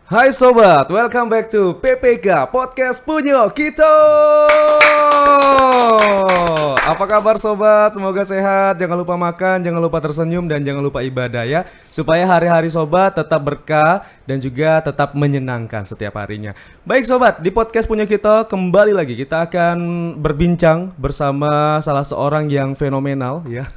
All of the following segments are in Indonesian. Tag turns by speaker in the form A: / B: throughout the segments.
A: Hai sobat, welcome back to PPK Podcast Punyo Kita. Apa kabar sobat? Semoga sehat, jangan lupa makan, jangan lupa tersenyum, dan jangan lupa ibadah ya. Supaya hari-hari sobat tetap berkah dan juga tetap menyenangkan setiap harinya. Baik sobat, di Podcast Punyo Kita kembali lagi kita akan berbincang bersama salah seorang yang fenomenal ya.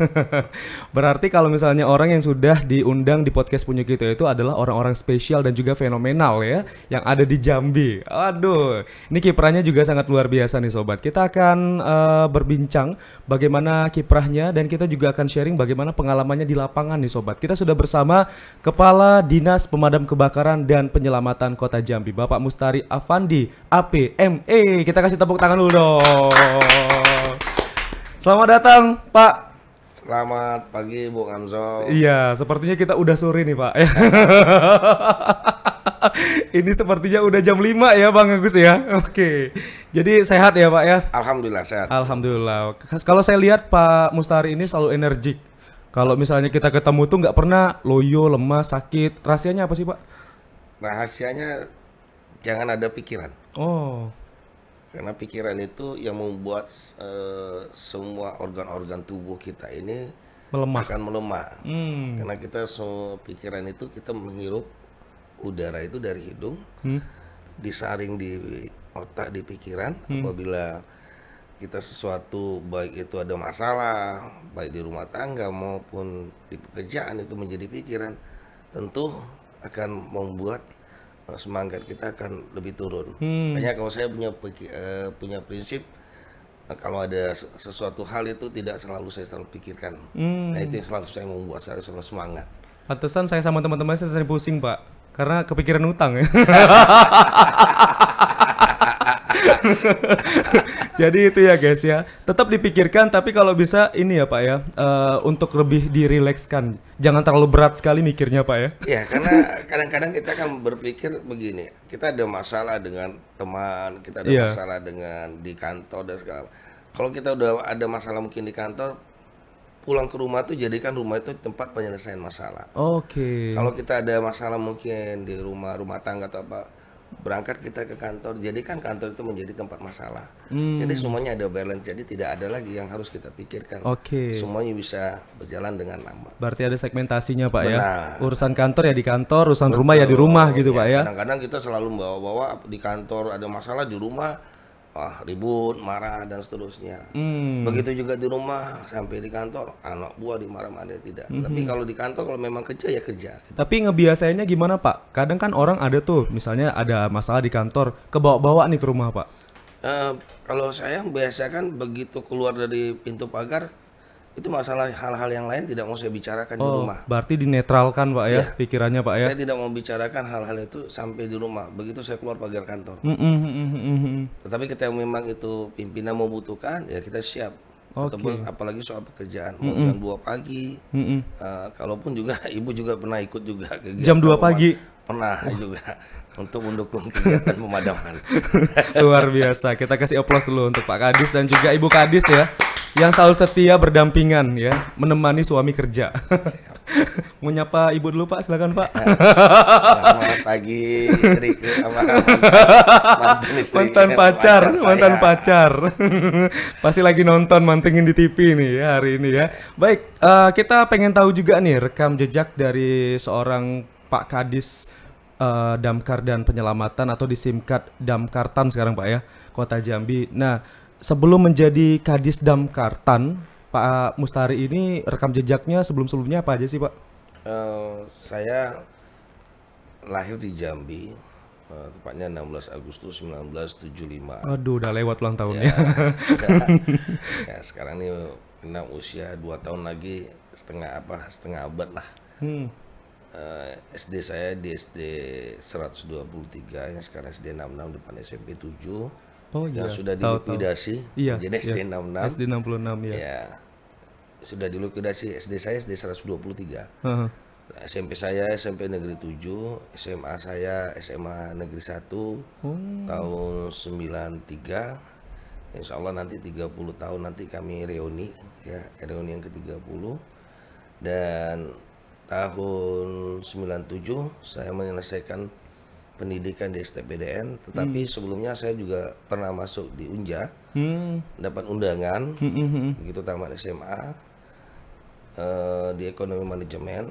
A: Berarti kalau misalnya orang yang sudah diundang di Podcast Punyo Kita itu adalah orang-orang spesial dan juga fenomenal ya, yang ada di Jambi. Aduh, ini kiprahnya juga sangat luar biasa nih sobat. Kita akan berbincang bagaimana kiprahnya dan kita juga akan sharing bagaimana pengalamannya di lapangan nih sobat. Kita sudah bersama Kepala Dinas Pemadam Kebakaran dan Penyelamatan Kota Jambi, Bapak Mustari Afandi, APME. Kita kasih tepuk tangan dulu dong. Selamat datang, Pak.
B: Selamat pagi Bung Hamzol.
A: Iya, sepertinya kita udah sore nih Pak. Ini sepertinya udah jam 5 ya Bang Agus ya. Oke. Jadi sehat ya Pak ya?
B: Alhamdulillah sehat.
A: Alhamdulillah. Kalau saya lihat Pak Mustari ini selalu energik. Kalau misalnya kita ketemu tuh nggak pernah loyo, lemas, sakit. Rahasianya apa sih Pak?
B: Rahasianya jangan ada pikiran.
A: Oh,
B: Karena pikiran itu yang membuat semua organ-organ tubuh kita ini
A: melemah.
B: akan melemah.
A: Hmm.
B: Karena kita semua pikiran itu kita menghirup udara itu dari hidung, disaring di otak, di pikiran. Apabila kita sesuatu baik itu ada masalah, baik di rumah tangga maupun di pekerjaan itu menjadi pikiran, tentu akan membuat semangat kita akan lebih turun. Makanya kalau saya punya prinsip, kalau ada sesuatu hal itu tidak saya selalu pikirkan. Nah itu yang selalu saya membuat saya selalu semangat.
A: Pantesan saya sama teman-teman saya sering pusing Pak. Karena kepikiran utang ya. Jadi itu ya guys ya. Tetap dipikirkan tapi kalau bisa ini ya Pak ya, untuk lebih dirilekskan. Jangan terlalu berat sekali mikirnya Pak ya.
B: Ya karena kadang-kadang kita kan berpikir begini, kita ada masalah dengan teman, kita ada
A: Iya.
B: masalah dengan di kantor dan segala. Kalau kita udah ada masalah mungkin di kantor, pulang ke rumah tuh jadikan rumah itu tempat penyelesaian masalah.
A: Oke.
B: Kalau kita ada masalah mungkin di rumah tangga atau apa, berangkat kita ke kantor, jadikan kantor itu menjadi tempat masalah. Jadi semuanya ada balance, jadi tidak ada lagi yang harus kita pikirkan.
A: Oke.
B: Semuanya bisa berjalan dengan lama.
A: Berarti ada segmentasinya Pak ya.
B: Benar.
A: Urusan kantor ya di kantor, urusan rumah ya di rumah gitu Pak ya.
B: Kadang-kadang kita selalu bawa-bawa di kantor ada masalah, di rumah ribut, marah dan seterusnya. Begitu juga di rumah, sampai di kantor anak buah dimarah-marah tidak. Tapi kalau di kantor kalau memang kerja ya kerja.
A: Tapi ngebiasainnya gimana Pak? Kadang kan orang ada tuh, misalnya ada masalah di kantor, kebawa-bawa nih ke rumah Pak.
B: Kalau saya biasakan begitu keluar dari pintu pagar, itu masalah hal-hal yang lain tidak mau saya bicarakan di rumah.
A: Berarti dinetralkan Pak ya,
B: Iya.
A: pikirannya Pak ya.
B: Saya tidak mau bicarakan hal-hal itu sampai di rumah. Begitu saya keluar pagar kantor. Tetapi ketika memang itu pimpinan membutuhkan, ya kita siap. Ataupun apalagi soal pekerjaan, mau jam 2 pagi. Kalaupun juga ibu juga pernah ikut juga kegiatan
A: Jam 2 pagi.
B: Pernah juga untuk mendukung kegiatan pemadaman.
A: Luar biasa. Kita kasih aplaus dulu untuk Pak Kadis dan juga Ibu Kadis ya, yang selalu setia berdampingan ya, menemani suami kerja. Mau nyapa Ibu dulu Pak, silakan Pak.
B: Selamat pagi istriku sama mantan istri.
A: Mantan pacar.
B: saya.
A: Pasti lagi nonton mantengin di TV nih ya hari ini ya. Baik, kita pengen tahu juga nih rekam jejak dari seorang Pak Kadis Damkar dan Penyelamatan atau disingkat Damkartan sekarang Pak ya, Kota Jambi. Nah, sebelum menjadi Kadis Damkartan, Pak Mustari ini rekam jejaknya sebelum-sebelumnya apa aja sih Pak?
B: Saya lahir di Jambi, tepatnya 16 Agustus 1975.
A: Aduh, udah lewat ulang tahunnya.
B: Ya, sekarang ini kena usia 2 tahun lagi, setengah abad lah. SD saya di SD 123, yang sekarang SD 66 depan SMP 7.
A: Oh iya,
B: Yang sudah
A: tahu.
B: dilikuidasi
A: Iya,
B: jadi SD
A: iya.
B: 66.
A: SD 66 ya.
B: Ya, sudah dilikuidasi. SD saya SD 123.
A: Heeh.
B: SMP saya SMP Negeri 7, SMA saya SMA Negeri 1 tahun 93. Insya Allah nanti 30 tahun nanti kami reuni ya, reuni yang ke-30. Dan tahun 97 saya menyelesaikan pendidikan di STPDN, tetapi sebelumnya saya juga pernah masuk di Unja, dapat undangan, begitu tamat SMA, di ekonomi manajemen.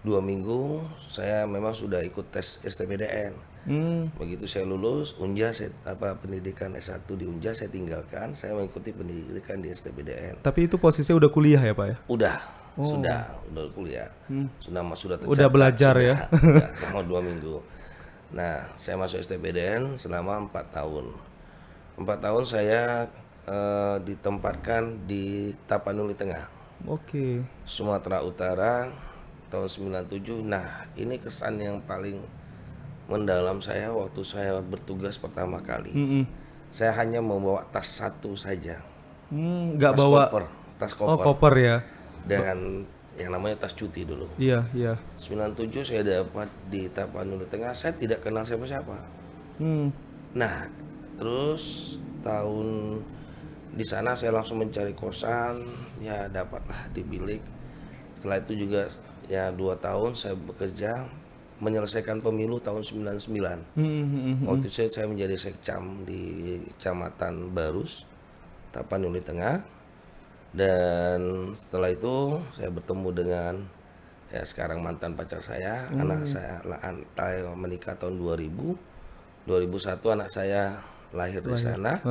B: 2 minggu saya memang sudah ikut tes STPDN. Begitu saya lulus Unja, pendidikan S1 di Unja saya tinggalkan, saya mengikuti pendidikan di STPDN.
A: Tapi itu posisinya udah kuliah ya Pak ya?
B: Sudah kuliah, sudah tercatat,
A: Udah belajar ya?
B: Sudah selama 2 minggu. Nah, saya masuk STPDN selama 4 tahun. 4 tahun saya ditempatkan di Tapanuli Tengah,
A: Oke.
B: Sumatera Utara tahun 97. Nah, ini kesan yang paling mendalam saya waktu saya bertugas pertama kali. Saya hanya membawa tas satu saja.
A: Nggak
B: Tas
A: bawa.
B: koper, tas
A: Oh,
B: koper
A: koper ya?
B: dengan yang namanya tas cuti dulu.
A: Iya, iya.
B: 97 saya dapat di Tapanuli Tengah, saya tidak kenal siapa-siapa. Nah, terus tahun di sana saya langsung mencari kosan, ya dapatlah di bilik. Setelah itu juga ya 2 tahun saya bekerja menyelesaikan pemilu tahun 99. Waktu itu saya menjadi sekcam di Kecamatan Barus, Tapanuli Tengah. Dan setelah itu saya bertemu dengan ya sekarang mantan pacar saya, anak saya menikah tahun 2000. 2001 anak saya lahir di sana.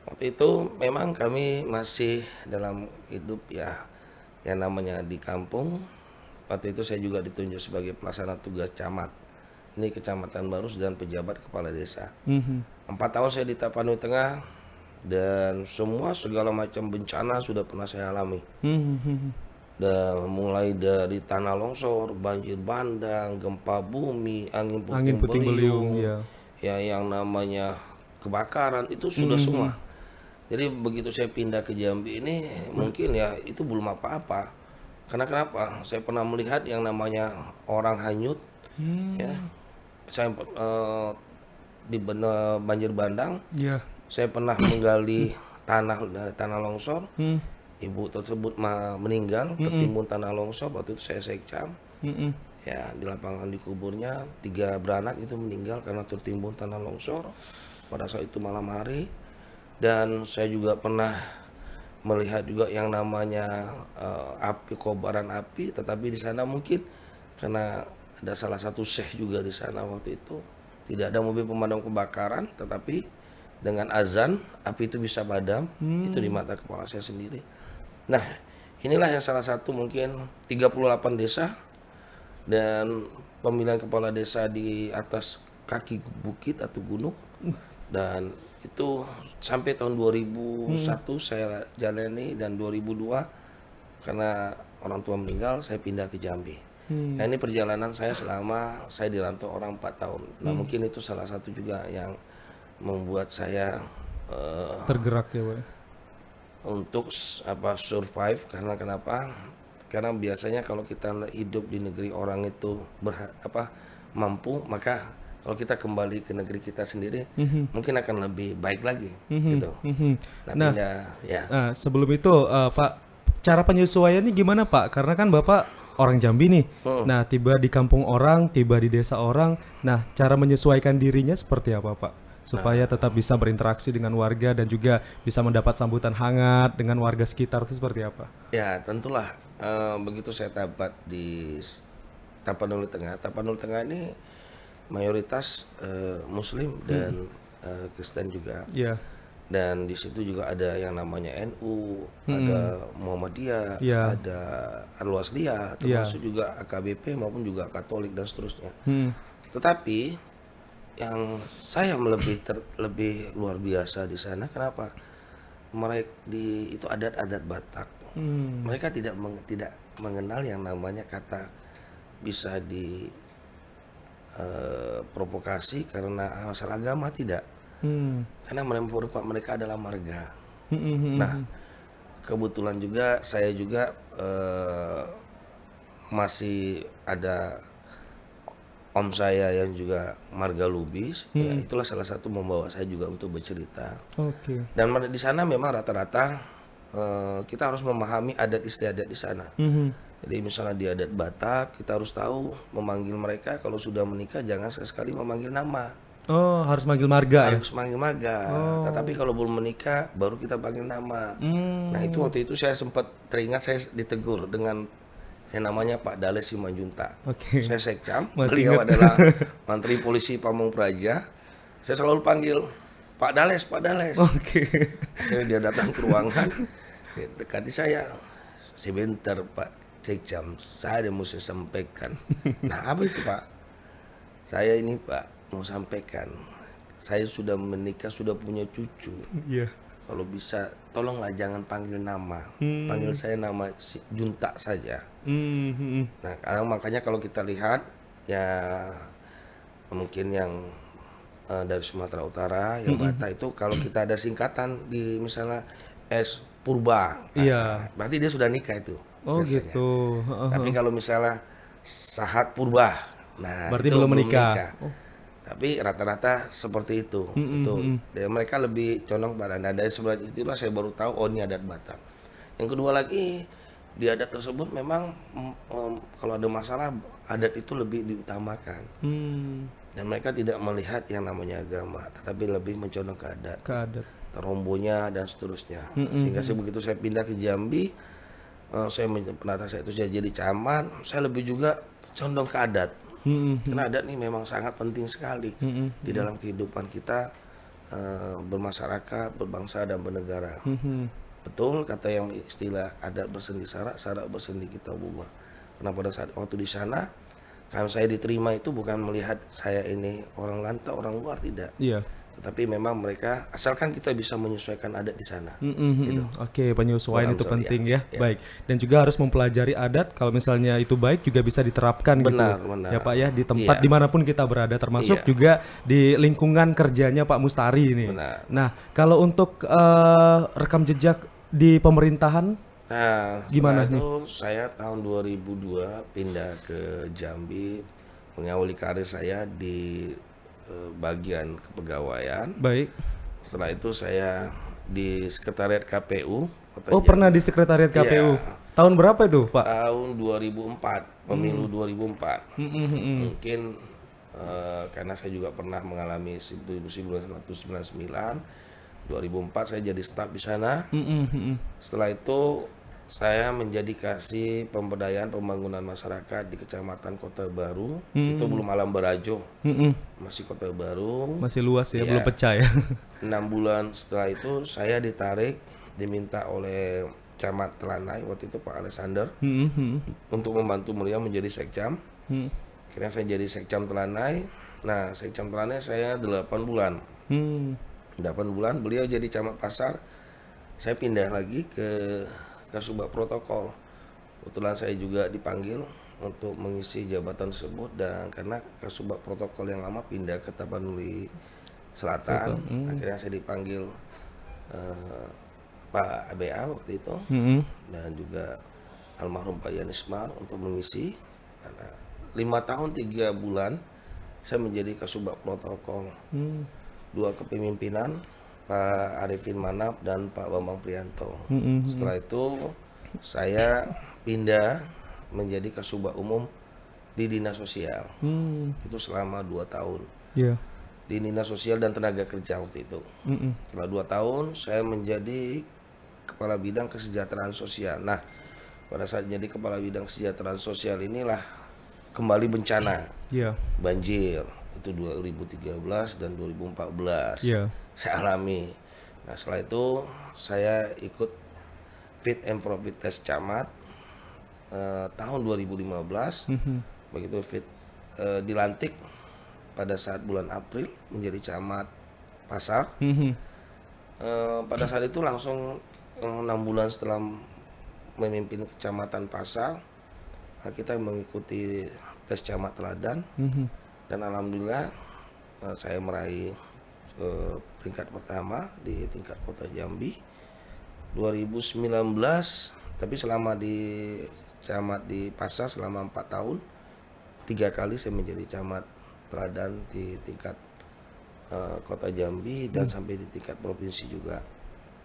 B: Waktu itu memang kami masih dalam hidup ya yang namanya di kampung. Waktu itu saya juga ditunjuk sebagai pelaksana tugas camat. Ini Kecamatan Barus dan pejabat kepala desa. 4 tahun saya di Tapanuli Tengah dan semua segala macam bencana sudah pernah saya alami. Dan mulai dari tanah longsor, banjir bandang, gempa bumi, angin puting beliung, ya yang namanya kebakaran itu sudah semua. Jadi begitu saya pindah ke Jambi ini mungkin ya itu belum apa-apa. Karena kenapa? Saya pernah melihat yang namanya orang hanyut, ya. Saya di banjir bandang, saya pernah menggali tanah longsor. Ibu tersebut meninggal tertimbun tanah longsor. Waktu itu saya sekcam. Ya di lapangan dikuburnya 3 beranak itu meninggal karena tertimbun tanah longsor pada saat itu malam hari. Dan saya juga pernah melihat juga yang namanya kobaran api, tetapi di sana mungkin karena ada salah satu syekh juga di sana waktu itu, tidak ada mobil pemadam kebakaran, tetapi dengan azan api itu bisa padam. Itu di mata kepala saya sendiri. Nah, inilah yang salah satu mungkin 38 desa dan pemilihan kepala desa di atas kaki bukit atau gunung. Dan itu sampai tahun 2001 saya jalani, dan 2002 karena orang tua meninggal saya pindah ke Jambi. Nah, ini perjalanan saya selama saya dirantau orang 4 tahun. Nah, mungkin itu salah satu juga yang membuat saya
A: tergerak ya, Pak.
B: Untuk survive. Karena kenapa? Karena biasanya kalau kita hidup di negeri orang itu mampu, maka kalau kita kembali ke negeri kita sendiri mungkin akan lebih baik lagi gitu.
A: Nah,
B: ya.
A: Sebelum itu Pak, cara penyesuaiannya gimana Pak? Karena kan Bapak orang Jambi nih. Nah, tiba di kampung orang, tiba di desa orang. Nah, cara menyesuaikan dirinya seperti apa Pak? Supaya tetap bisa berinteraksi dengan warga dan juga bisa mendapat sambutan hangat dengan warga sekitar, itu seperti apa?
B: Ya, tentulah begitu saya dapat di Tapanuli Tengah. Tapanuli Tengah ini mayoritas Muslim dan Kristen juga. Dan di situ juga ada yang namanya NU, ada Muhammadiyah, ada Al-Wasliyah, termasuk juga AKBP maupun juga Katolik dan seterusnya. Tetapi yang saya lebih luar biasa di sana, kenapa? Mereka itu adat-adat Batak. Mereka tidak mengenal yang namanya kata bisa provokasi karena masalah agama, tidak. Karena mereka adalah marga. Nah, kebetulan juga saya juga masih ada om saya yang juga marga Lubis. Ya, itulah salah satu membawa saya juga untuk bercerita. Dan di sana memang rata-rata kita harus memahami adat istiadat di sana. Jadi misalnya di adat Batak, kita harus tahu memanggil mereka kalau sudah menikah jangan sekali-sekali memanggil nama.
A: Oh, harus manggil marga ya?
B: Harus manggil maga. Tetapi
A: Oh.
B: kalau belum menikah baru kita panggil nama. Nah, itu
A: Hmm.
B: waktu itu saya sempat teringat saya ditegur dengan yang namanya Pak Dales Simanjuntak.
A: Oke.
B: Saya sekcam,
A: Masih
B: beliau
A: inget.
B: adalah Menteri Polisi Pamung Praja. Saya selalu panggil Pak Dales, Pak Dales.
A: Oke.
B: Akhirnya dia datang ke ruangan, dia dekati saya. Sebentar Pak Sekcam, saya mau saya sampaikan. Nah, apa itu Pak? Saya ini Pak mau sampaikan. Saya sudah menikah, sudah punya cucu.
A: Iya.
B: Kalau bisa, tolonglah jangan panggil nama. Panggil
A: Hmm.
B: saya nama Junta saja.
A: Hmm. Hmm.
B: Nah, karena makanya kalau kita lihat ya mungkin yang dari Sumatera Utara, yang
A: Hmm.
B: Batak itu kalau kita ada singkatan di misalnya S Purba,
A: Iya.
B: berarti dia sudah nikah itu
A: Oh
B: biasanya.
A: gitu. Heeh,
B: Tapi
A: heeh.
B: kalau misalnya Sahat Purba, nah
A: Berarti
B: itu
A: belum
B: belum
A: menikah.
B: nikah.
A: Oh.
B: Tapi rata-rata seperti itu.
A: Hmm.
B: Itu
A: Hmm.
B: dan mereka lebih condong pada nah, dari sebelah itulah saya baru tahu oh ini adat Batak. Yang kedua lagi di adat tersebut memang kalau ada masalah adat itu lebih diutamakan
A: Hmm.
B: dan mereka tidak melihat yang namanya agama tetapi lebih mencondong ke adat,
A: Keadat.
B: terombonya dan seterusnya.
A: Hmm.
B: Sehingga
A: Hmm.
B: begitu saya pindah ke Jambi, penata saya itu saya jadi camat, saya lebih juga condong ke adat.
A: Hmm. Hmm.
B: Karena adat ini memang sangat penting sekali
A: Hmm.
B: di dalam kehidupan kita bermasyarakat, berbangsa dan bernegara.
A: Hmm.
B: Betul kata yang istilah adat bersendi syarak, syarak bersendi kitabullah. Karena pada saat waktu di sana, kalau saya diterima itu bukan melihat saya ini orang lantau, orang luar tidak.
A: Iya.
B: Tetapi memang mereka asalkan kita bisa menyesuaikan adat di sana.
A: Mhm, mhm.
B: Gitu.
A: Oke, penyesuaian
B: Bang
A: itu
B: Amsal ya.
A: penting ya.
B: Ya.
A: Baik. Dan juga harus mempelajari adat. Kalau misalnya itu baik juga bisa diterapkan gitu
B: Benar,
A: ya
B: benar.
A: Pak ya di tempat
B: Iya,
A: dimanapun kita berada, termasuk
B: iya,
A: juga di lingkungan kerjanya Pak Mustari ini.
B: benar.
A: Nah, kalau untuk rekam jejak di pemerintahan
B: Nah, setelah
A: gimana nih?
B: itu saya tahun 2002 pindah ke Jambi mengawali karir saya di bagian kepegawaian.
A: Baik.
B: Setelah itu saya di sekretariat KPU Kota
A: Oh, pernah
B: Jambi.
A: di sekretariat KPU.
B: Iya,
A: Tahun berapa itu, Pak?
B: tahun 2004, pemilu 2004.
A: Mhm, mhm.
B: Mungkin karena saya juga pernah mengalami 1999, 2004 saya jadi staf di sana.
A: Mhm, mhm.
B: Setelah itu saya menjadi kasih pemberdayaan pembangunan masyarakat di Kecamatan Kota Baru. Itu
A: Mhm.
B: belum Alam Barajo,
A: Mhm.
B: masih Kota Baru.
A: Masih luas ya, belum
B: Ya,
A: pecah ya.
B: 6 bulan setelah itu saya ditarik, diminta oleh Camat Telanai waktu itu Pak Alexander
A: Mhm, mhm.
B: untuk membantu beliau menjadi sekcam.
A: Mhm.
B: Akhirnya saya jadi sekcam Telanai. Nah, sekcam Telanai saya 8 bulan.
A: Hmm.
B: 8 bulan beliau jadi camat pasar. Saya pindah lagi ke Kasubag Protokol. Kebetulan saya juga dipanggil untuk mengisi jabatan tersebut dan karena Kasubag Protokol yang lama pindah ke Tapanuli
A: Selatan.
B: Selatan, akhirnya saya dipanggil eh, Pak ABA waktu itu
A: Mhm.
B: dan juga almarhum Pak Yanismar untuk mengisi. Karena 5 tahun 3 bulan saya menjadi Kasubag Protokol.
A: Hmm.
B: 2 kepemimpinan Pak Arifin Manap dan Pak Bambang Prianto.
A: Mhm, mhm.
B: Setelah itu saya pindah menjadi Kasubag Umum di Dinas Sosial.
A: Hmm.
B: Itu selama 2 tahun
A: Iya.
B: di Dinas Sosial dan Tenaga Kerja waktu itu.
A: Mhm.
B: Setelah 2 tahun saya menjadi Kepala Bidang Kesejahteraan Sosial. Nah, pada saat jadi Kepala Bidang Kesejahteraan Sosial inilah kembali bencana
A: Iya.
B: banjir itu 2013 dan 2014
A: Iya.
B: saya alami. Nah, setelah itu saya ikut Fit and Profit Test Camat tahun 2015.
A: Mhm.
B: Begitu Fit dilantik pada saat bulan April menjadi camat pasar.
A: Mhm.
B: Pada saat itu langsung 6 bulan setelah memimpin kecamatan pasar, kita mengikuti tes camat teladan
A: Mhm.
B: dan alhamdulillah saya meraih peringkat pertama di tingkat Kota Jambi 2019. Tapi selama di camat di pasar selama 4 tahun 3 kali saya menjadi camat teladan di tingkat Kota Jambi dan sampai di tingkat provinsi juga.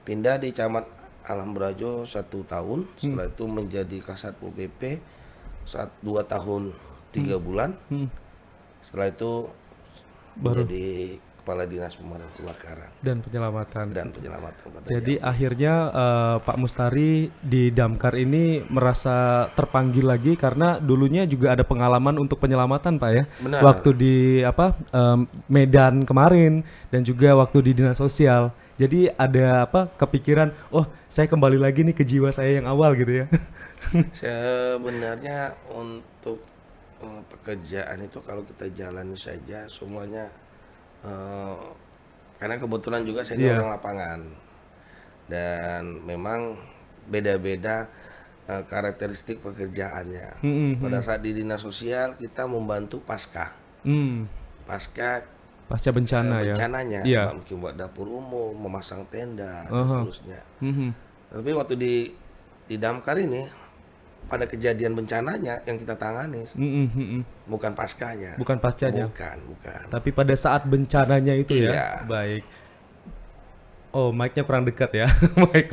B: Pindah di camat Alam Brajo 1 tahun, setelah itu menjadi Kasatpol PP 2 tahun 3 bulan. Setelah itu
A: Baru
B: menjadi Kepala Dinas Pemadam Kebakaran
A: dan penyelamatan.
B: dan Penyelamatan Kota
A: Jadi
B: Jambi.
A: akhirnya Pak Mustari di Damkar ini merasa terpanggil lagi karena dulunya juga ada pengalaman untuk penyelamatan, Pak ya.
B: Benar.
A: Waktu di Medan kemarin dan juga waktu di Dinas Sosial. Jadi ada kepikiran, oh saya kembali lagi nih ke jiwa saya yang awal gitu ya.
B: Sebenarnya untuk pekerjaan itu kalau kita jalani saja semuanya, karena kebetulan juga saya ini
A: Iya.
B: orang lapangan dan memang beda-beda karakteristik pekerjaannya. Pada saat di Dinas Sosial kita membantu pasca
A: Pasca bencana ya.
B: bencananya,
A: Iya.
B: mungkin buat dapur umum, memasang tenda dan
A: Aha.
B: seterusnya. Tapi waktu di Damkar ini pada kejadian bencananya yang kita tangani bukan paskanya.
A: Bukan pascanya.
B: Bukan.
A: Tapi pada saat bencananya itu ya.
B: Iya.
A: Baik. Oh, mic-nya kurang dekat ya. Mic.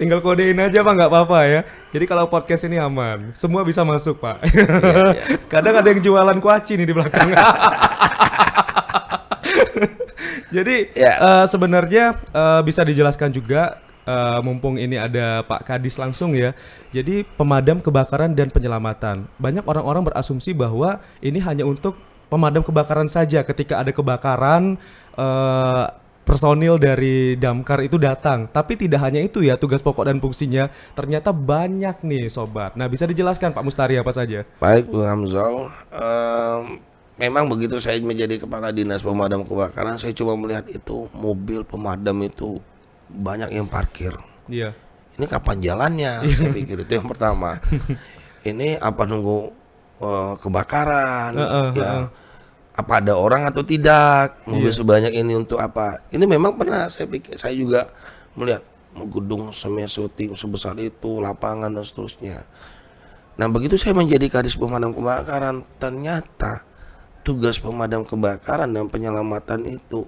A: Tinggal kodein aja Pak, nggak apa-apa ya. Jadi kalau podcast ini aman, semua bisa masuk Pak.
B: Iya.
A: Kadang ada yang jualan kuaci nih di belakang. Jadi
B: Ya.
A: sebenarnya bisa dijelaskan juga, mumpung ini ada Pak Kadis langsung ya. Jadi pemadam kebakaran dan penyelamatan. Banyak orang-orang berasumsi bahwa ini hanya untuk pemadam kebakaran saja. Ketika ada kebakaran, personil dari Damkar itu datang. Tapi tidak hanya itu ya tugas pokok dan fungsinya. Ternyata banyak nih sobat. Nah bisa dijelaskan Pak Mustari apa saja?
B: Baik, Bu Hamzal. Memang begitu saya menjadi Kepala Dinas Pemadam Kebakaran, saya coba melihat itu mobil pemadam itu banyak yang parkir.
A: Iya.
B: Ini kapan jalannya? Saya pikir itu yang pertama. Ini apa nunggu kebakaran? Ya, apa ada orang atau tidak? Mobil sebanyak ini untuk apa? Ini memang pernah saya pikir, saya juga melihat gedung syuting sebesar itu, lapangan dan seterusnya. Nah begitu saya menjadi Kadis Pemadam Kebakaran, ternyata tugas pemadam kebakaran dan penyelamatan itu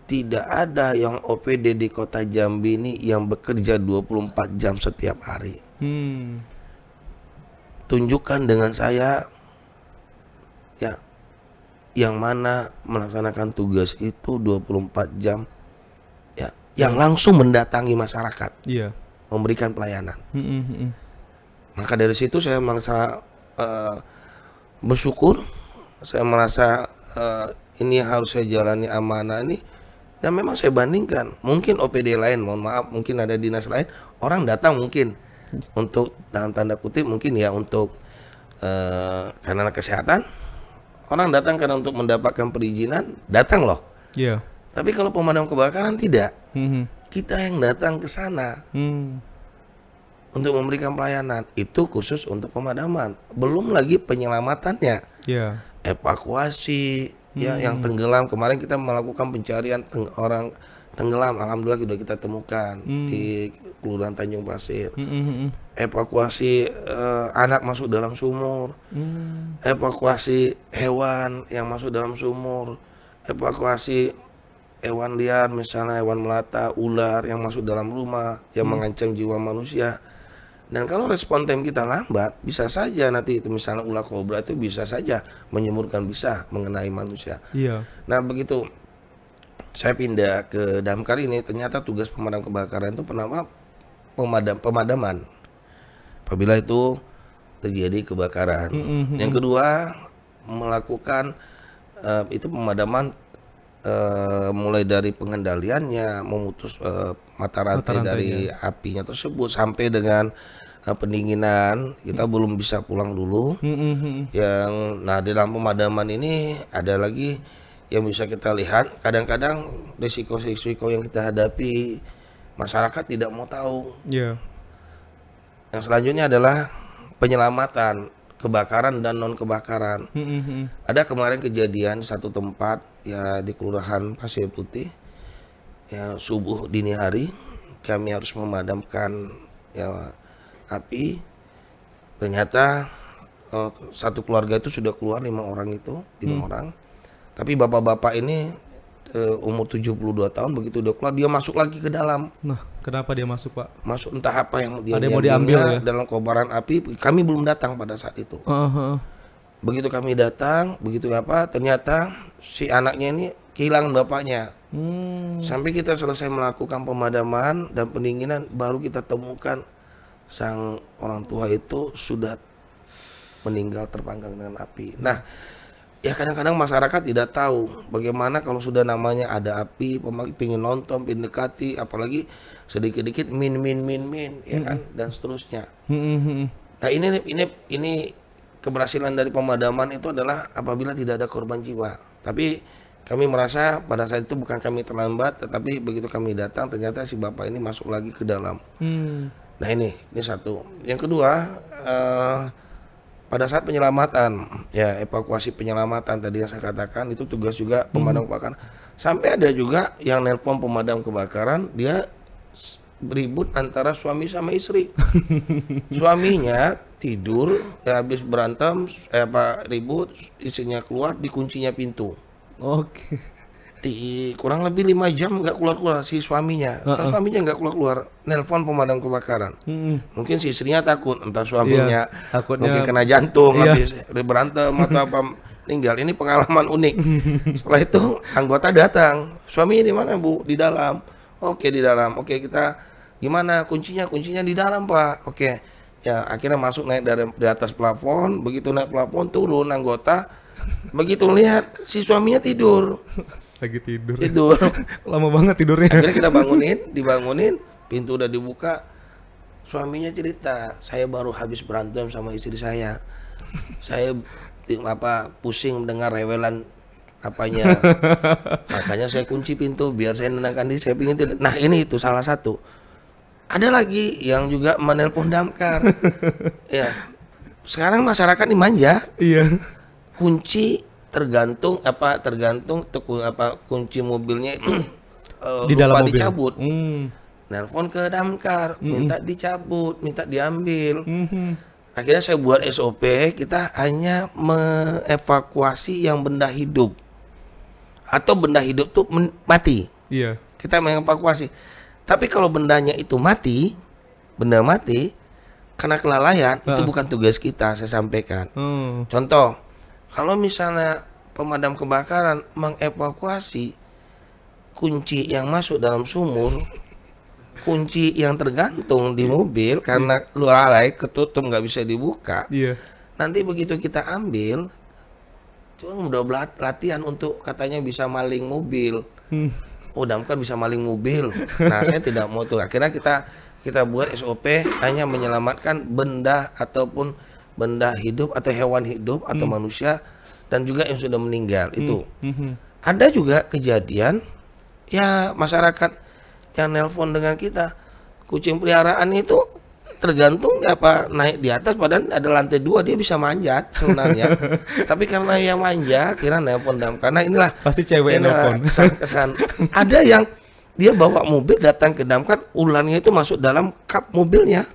B: tidak ada yang OPD di Kota Jambi ini yang bekerja 24 jam setiap hari. Tunjukkan dengan saya ya yang mana melaksanakan tugas itu 24 jam ya, yang langsung mendatangi masyarakat.
A: Iya.
B: Memberikan pelayanan. Maka dari situ saya merasa bersyukur. Saya merasa ini harus saya jalani amanah ini. Dan memang saya bandingkan, mungkin OPD lain, mohon maaf, mungkin ada dinas lain, orang datang mungkin untuk dalam tanda kutip mungkin ya untuk karena kesehatan, orang datang karena untuk mendapatkan perizinan, datang loh.
A: Iya.
B: Tapi kalau pemadam kebakaran tidak, kita yang datang ke sana untuk memberikan pelayanan itu khusus untuk pemadaman, belum lagi penyelamatannya.
A: Iya.
B: Evakuasi ya yang tenggelam, kemarin kita melakukan pencarian orang tenggelam, alhamdulillah sudah kita temukan di Kelurahan Tanjung Pasir. Evakuasi anak masuk dalam sumur, evakuasi hewan yang masuk dalam sumur, evakuasi hewan liar misalnya hewan melata, ular yang masuk dalam rumah yang mengancam jiwa manusia. Dan kalau respon time kita lambat, bisa saja nanti itu misalnya ular kobra itu bisa saja menyemburkan, bisa mengenai manusia.
A: Iya.
B: Nah begitu saya pindah ke Damkar ini, ternyata tugas pemadam kebakaran itu pertama pemadaman apabila itu terjadi kebakaran. Yang kedua melakukan itu pemadaman mulai dari pengendaliannya, memutus mata rantai dari apinya tersebut sampai dengan pendinginan. Kita belum bisa pulang dulu. Nah di dalam pemadaman ini ada lagi yang bisa kita lihat. Kadang-kadang risiko-risiko yang kita hadapi masyarakat tidak mau tahu. Yang selanjutnya adalah penyelamatan kebakaran dan non kebakaran. Ada kemarin kejadian satu tempat ya di Kelurahan Pasir Putih ya, subuh dini hari kami harus memadamkan ya api. Ternyata satu keluarga itu sudah keluar 5 orang itu, 5 orang. Tapi bapak-bapak ini umur 72 tahun, begitu dia keluar dia masuk lagi ke dalam.
A: Nah, kenapa dia masuk, Pak?
B: Masuk entah apa yang dia
A: Ada yang mau diambil ya?
B: dalam kobaran api. Kami belum datang pada saat itu.
A: Heeh.
B: Begitu kami datang, begitu apa, ternyata si anaknya ini kehilangan bapaknya. Sampai kita selesai melakukan pemadaman dan pendinginan, baru kita temukan sang orang tua itu sudah meninggal terpanggang dengan api. Nah, ya kadang-kadang masyarakat tidak tahu bagaimana kalau sudah namanya ada api, pengen nonton, pengen dekati, apalagi sedikit-dikit min ya kan, dan seterusnya. Nah, ini keberhasilan dari pemadaman itu adalah apabila tidak ada korban jiwa. Tapi kami merasa pada saat itu bukan kami terlambat, tetapi begitu kami datang ternyata si bapak ini masuk lagi ke dalam. Nah, ini satu. Yang kedua, pada saat penyelamatan, ya evakuasi penyelamatan tadi yang saya katakan itu tugas juga pemadam kebakaran. Sampai ada juga yang nelpon pemadam kebakaran, dia ribut antara suami sama istri. Suaminya tidur, ya habis berantem, ribut, istrinya keluar, dikuncinya pintu.
A: Oke.
B: Kurang lebih 5 jam nggak keluar-keluar si suaminya. Suaminya nggak keluar-keluar, nelpon pemadam kebakaran. Mungkin si istrinya takut, entah suaminya
A: takutnya
B: mungkin kena jantung habis berantem atau apa meninggal. Ini pengalaman unik. Setelah itu anggota datang, suaminya di mana Bu? Di dalam. Oke, di dalam. Oke, kita gimana kuncinya? Kuncinya di dalam Pak. Oke, ya akhirnya masuk, naik dari atas plafon. Begitu naik plafon turun anggota, begitu lihat si suaminya tidur.
A: Lagi tidur.
B: Lama
A: banget tidurnya.
B: Akhirnya kita dibangunin, pintu udah dibuka. Suaminya cerita, saya baru habis berantem sama istri saya. Saya pusing mendengar rewelan apanya. Makanya saya kunci pintu biar saya nenangkan diri, saya pingin tidur. Nah, ini itu salah satu. Ada lagi yang juga menelpon damkar. Ya. Sekarang masyarakat ini manja.
A: Iya.
B: Kunci tergantung kunci mobilnya itu
A: di dalam mobil
B: dicabut. Nelpon ke damkar, minta dicabut, minta diambil. Akhirnya saya buat SOP, kita hanya mengevakuasi yang benda hidup atau benda hidup tuh mati.
A: Iya.
B: Kita mengevakuasi. Tapi kalau bendanya itu mati, benda mati karena kelalaian, itu bukan tugas kita, saya sampaikan. Contoh, kalau misalnya pemadam kebakaran mengevakuasi kunci yang masuk dalam sumur, kunci yang tergantung di mobil karena lalai ketutup nggak bisa dibuka, nanti begitu kita ambil, cuma udah latihan untuk katanya bisa maling mobil. Oh, damkar bisa maling mobil. Nah, saya tidak mau tuh. Akhirnya kita buat SOP hanya menyelamatkan benda ataupun benda hidup atau hewan hidup atau manusia dan juga yang sudah meninggal itu. Ada juga kejadian ya masyarakat yang nelpon dengan kita, kucing peliharaan itu tergantung naik di atas, padahal ada lantai 2, dia bisa manjat sebenarnya. Tapi karena yang manja kira nelpon damkar. Karena inilah
A: pasti cewek nelpon.
B: Kesan. Ada yang dia bawa mobil datang ke damkar, ularnya itu masuk dalam kap mobilnya.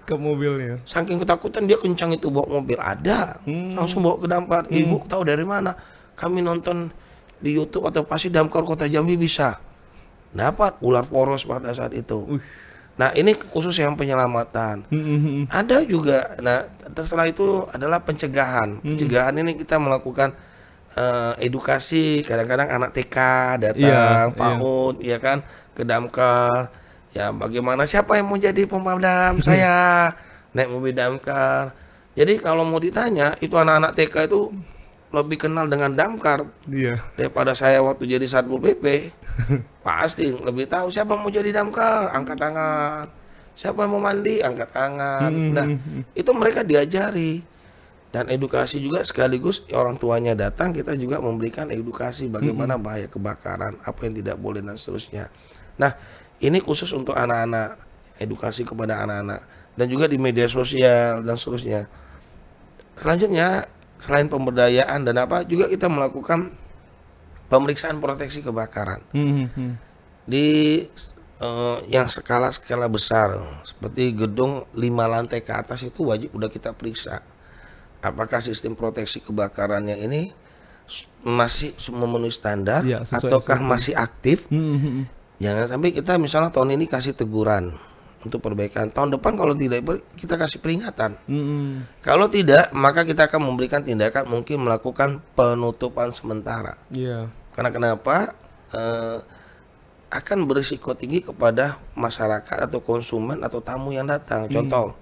B: Saking ketakutan dia kencang itu bawa mobil. Ada langsung bawa ke damkar. Ibu tahu dari mana? Kami nonton di YouTube atau pasti damkar Kota Jambi bisa. Dapat ular poros pada saat itu. Nah, ini khusus yang penyelamatan. Ada juga. Nah, setelah itu adalah pencegahan. Pencegahan ini kita melakukan edukasi. Kadang-kadang anak TK datang, PAUD, ya kan, ke damkar. Ya, bagaimana siapa yang mau jadi pemadam? Saya naik mobil damkar. Jadi kalau mau ditanya, itu anak-anak TK itu lebih kenal dengan damkar daripada saya waktu jadi Satpol PP. Pasti lebih tahu siapa mau jadi damkar, angkat tangan. Siapa yang mau mandi, angkat tangan. Nah, itu mereka diajari. Dan edukasi juga sekaligus orang tuanya datang, kita juga memberikan edukasi bagaimana bahaya kebakaran, apa yang tidak boleh dan seterusnya. Nah, ini khusus untuk anak-anak, edukasi kepada anak-anak dan juga di media sosial dan seterusnya. Selanjutnya, selain pemberdayaan dan juga kita melakukan pemeriksaan proteksi kebakaran di yang skala besar seperti gedung 5 lantai ke atas itu wajib udah kita periksa apakah sistem proteksi kebakarannya ini masih memenuhi standar
A: Iya, sesuai
B: ataukah
A: SOP.
B: masih aktif.
A: Hmm.
B: Jangan sampai kita misalnya tahun ini kasih teguran untuk perbaikan. Tahun depan kalau tidak kita kasih peringatan.
A: Hmm.
B: Kalau tidak, maka kita akan memberikan tindakan mungkin melakukan penutupan sementara.
A: Iya.
B: Karena kenapa? Akan berisiko tinggi kepada masyarakat atau konsumen atau tamu yang datang. Contoh,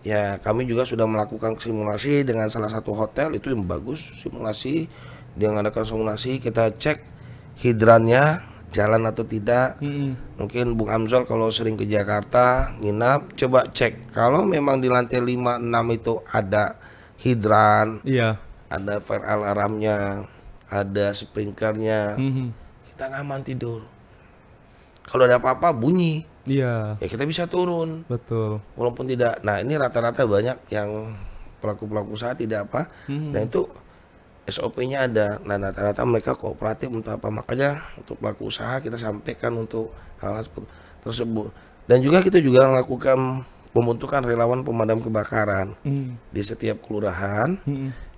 B: ya kami juga sudah melakukan simulasi dengan salah satu hotel itu yang bagus simulasi. Dia mengadakan simulasi, kita cek hidrannya jalan atau tidak. Mungkin Bung Amzol kalau sering ke Jakarta nginap, coba cek kalau memang di lantai 5, 6 itu ada hidran,
A: Iya.
B: ada fire alarmnya, ada sprinklernya, kita nyaman tidur. Kalau ada apa-apa bunyi,
A: Iya.
B: ya kita bisa turun
A: Betul.
B: walaupun tidak. Nah ini rata-rata banyak yang pelaku-pelaku usaha tidak apa. Nah itu SOP-nya ada. Nah rata-rata mereka kooperatif untuk apa, makanya untuk pelaku usaha kita sampaikan untuk hal-hal seperti tersebut. Dan juga kita juga melakukan pembentukan relawan pemadam kebakaran di setiap kelurahan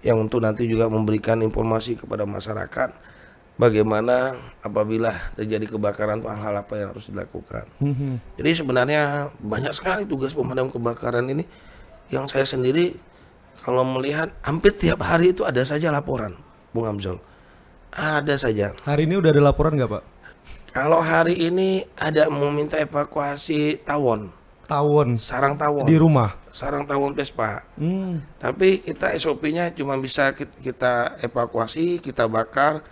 B: yang untuk nanti juga memberikan informasi kepada masyarakat bagaimana apabila terjadi kebakaran itu hal-hal apa yang harus dilakukan. Jadi sebenarnya banyak sekali tugas pemadam kebakaran ini yang saya sendiri kalau melihat hampir tiap hari itu ada saja laporan, Bung Amzol. Ada saja.
A: Hari ini udah ada laporan nggak, Pak?
B: Kalau hari ini ada mau minta evakuasi tawon,
A: Tawon
B: sarang tawon,
A: di rumah.
B: sarang tawon Vespa. Tapi kita SOP-nya cuma bisa kita evakuasi, kita bakar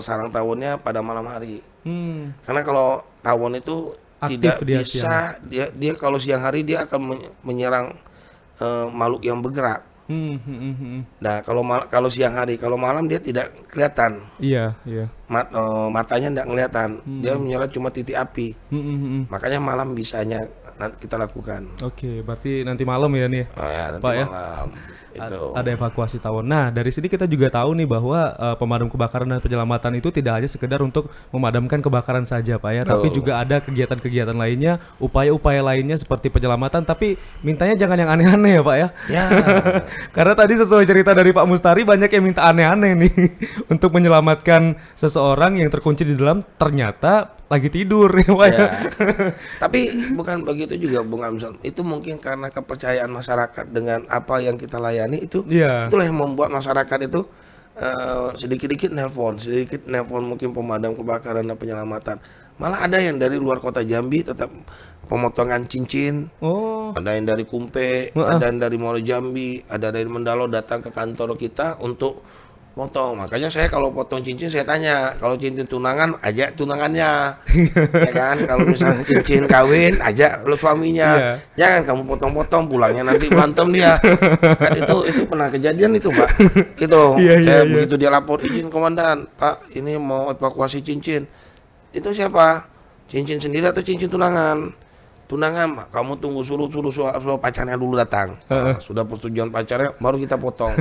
B: sarang tawonnya pada malam hari. Karena kalau tawon itu
A: Aktif
B: tidak
A: dia
B: bisa, dia kalau siang hari dia akan menyerang makhluk yang bergerak. Nah kalau siang hari, kalau malam dia tidak kelihatan.
A: Iya, iya.
B: Matanya tidak kelihatan, dia menyerang cuma titik api. Makanya malam bisanya kita lakukan.
A: Oke, berarti nanti malam ya nih.
B: Oh ya, nanti
A: Pak ya?
B: malam itu.
A: Ada evakuasi tawon. Nah, dari sini kita juga tahu nih bahwa pemadam kebakaran dan penyelamatan itu tidak hanya sekedar untuk memadamkan kebakaran saja, Pak ya, tapi juga ada kegiatan-kegiatan lainnya, upaya-upaya lainnya seperti penyelamatan, tapi mintanya jangan yang aneh-aneh ya, Pak ya.
B: Ya,
A: Karena tadi sesuai cerita dari Pak Mustari banyak yang minta aneh-aneh nih untuk menyelamatkan seseorang yang terkunci di dalam ternyata lagi tidur ya, Pak ya.
B: ya. Tapi bukan begitu juga Bung Amzal. Itu mungkin karena kepercayaan masyarakat dengan apa yang kita layani itu.
A: Iya.
B: Itulah yang membuat masyarakat itu sedikit-sedikit nelpon mungkin pemadam kebakaran dan penyelamatan. Malah ada yang dari luar kota Jambi tetap pemotongan cincin.
A: Oh.
B: Ada yang dari Kumpe, ada yang dari Muaro Jambi, ada dari Mendalo datang ke kantor kita untuk potong. Makanya saya kalau potong cincin saya tanya, kalau cincin tunangan ajak tunangannya, ya kan? Kalau misalnya cincin kawin ajak lu suaminya. Jangan kamu potong-potong, pulangnya nanti berantem dia. Kan itu pernah kejadian itu, Pak. Itu saya begitu dia lapor, izin komandan, Pak, ini mau evakuasi cincin. Itu siapa? Cincin sendiri atau cincin tunangan? Tunangan, kamu tunggu suruh pacarnya dulu datang. Nah, sudah persetujuan pacarnya, baru kita potong.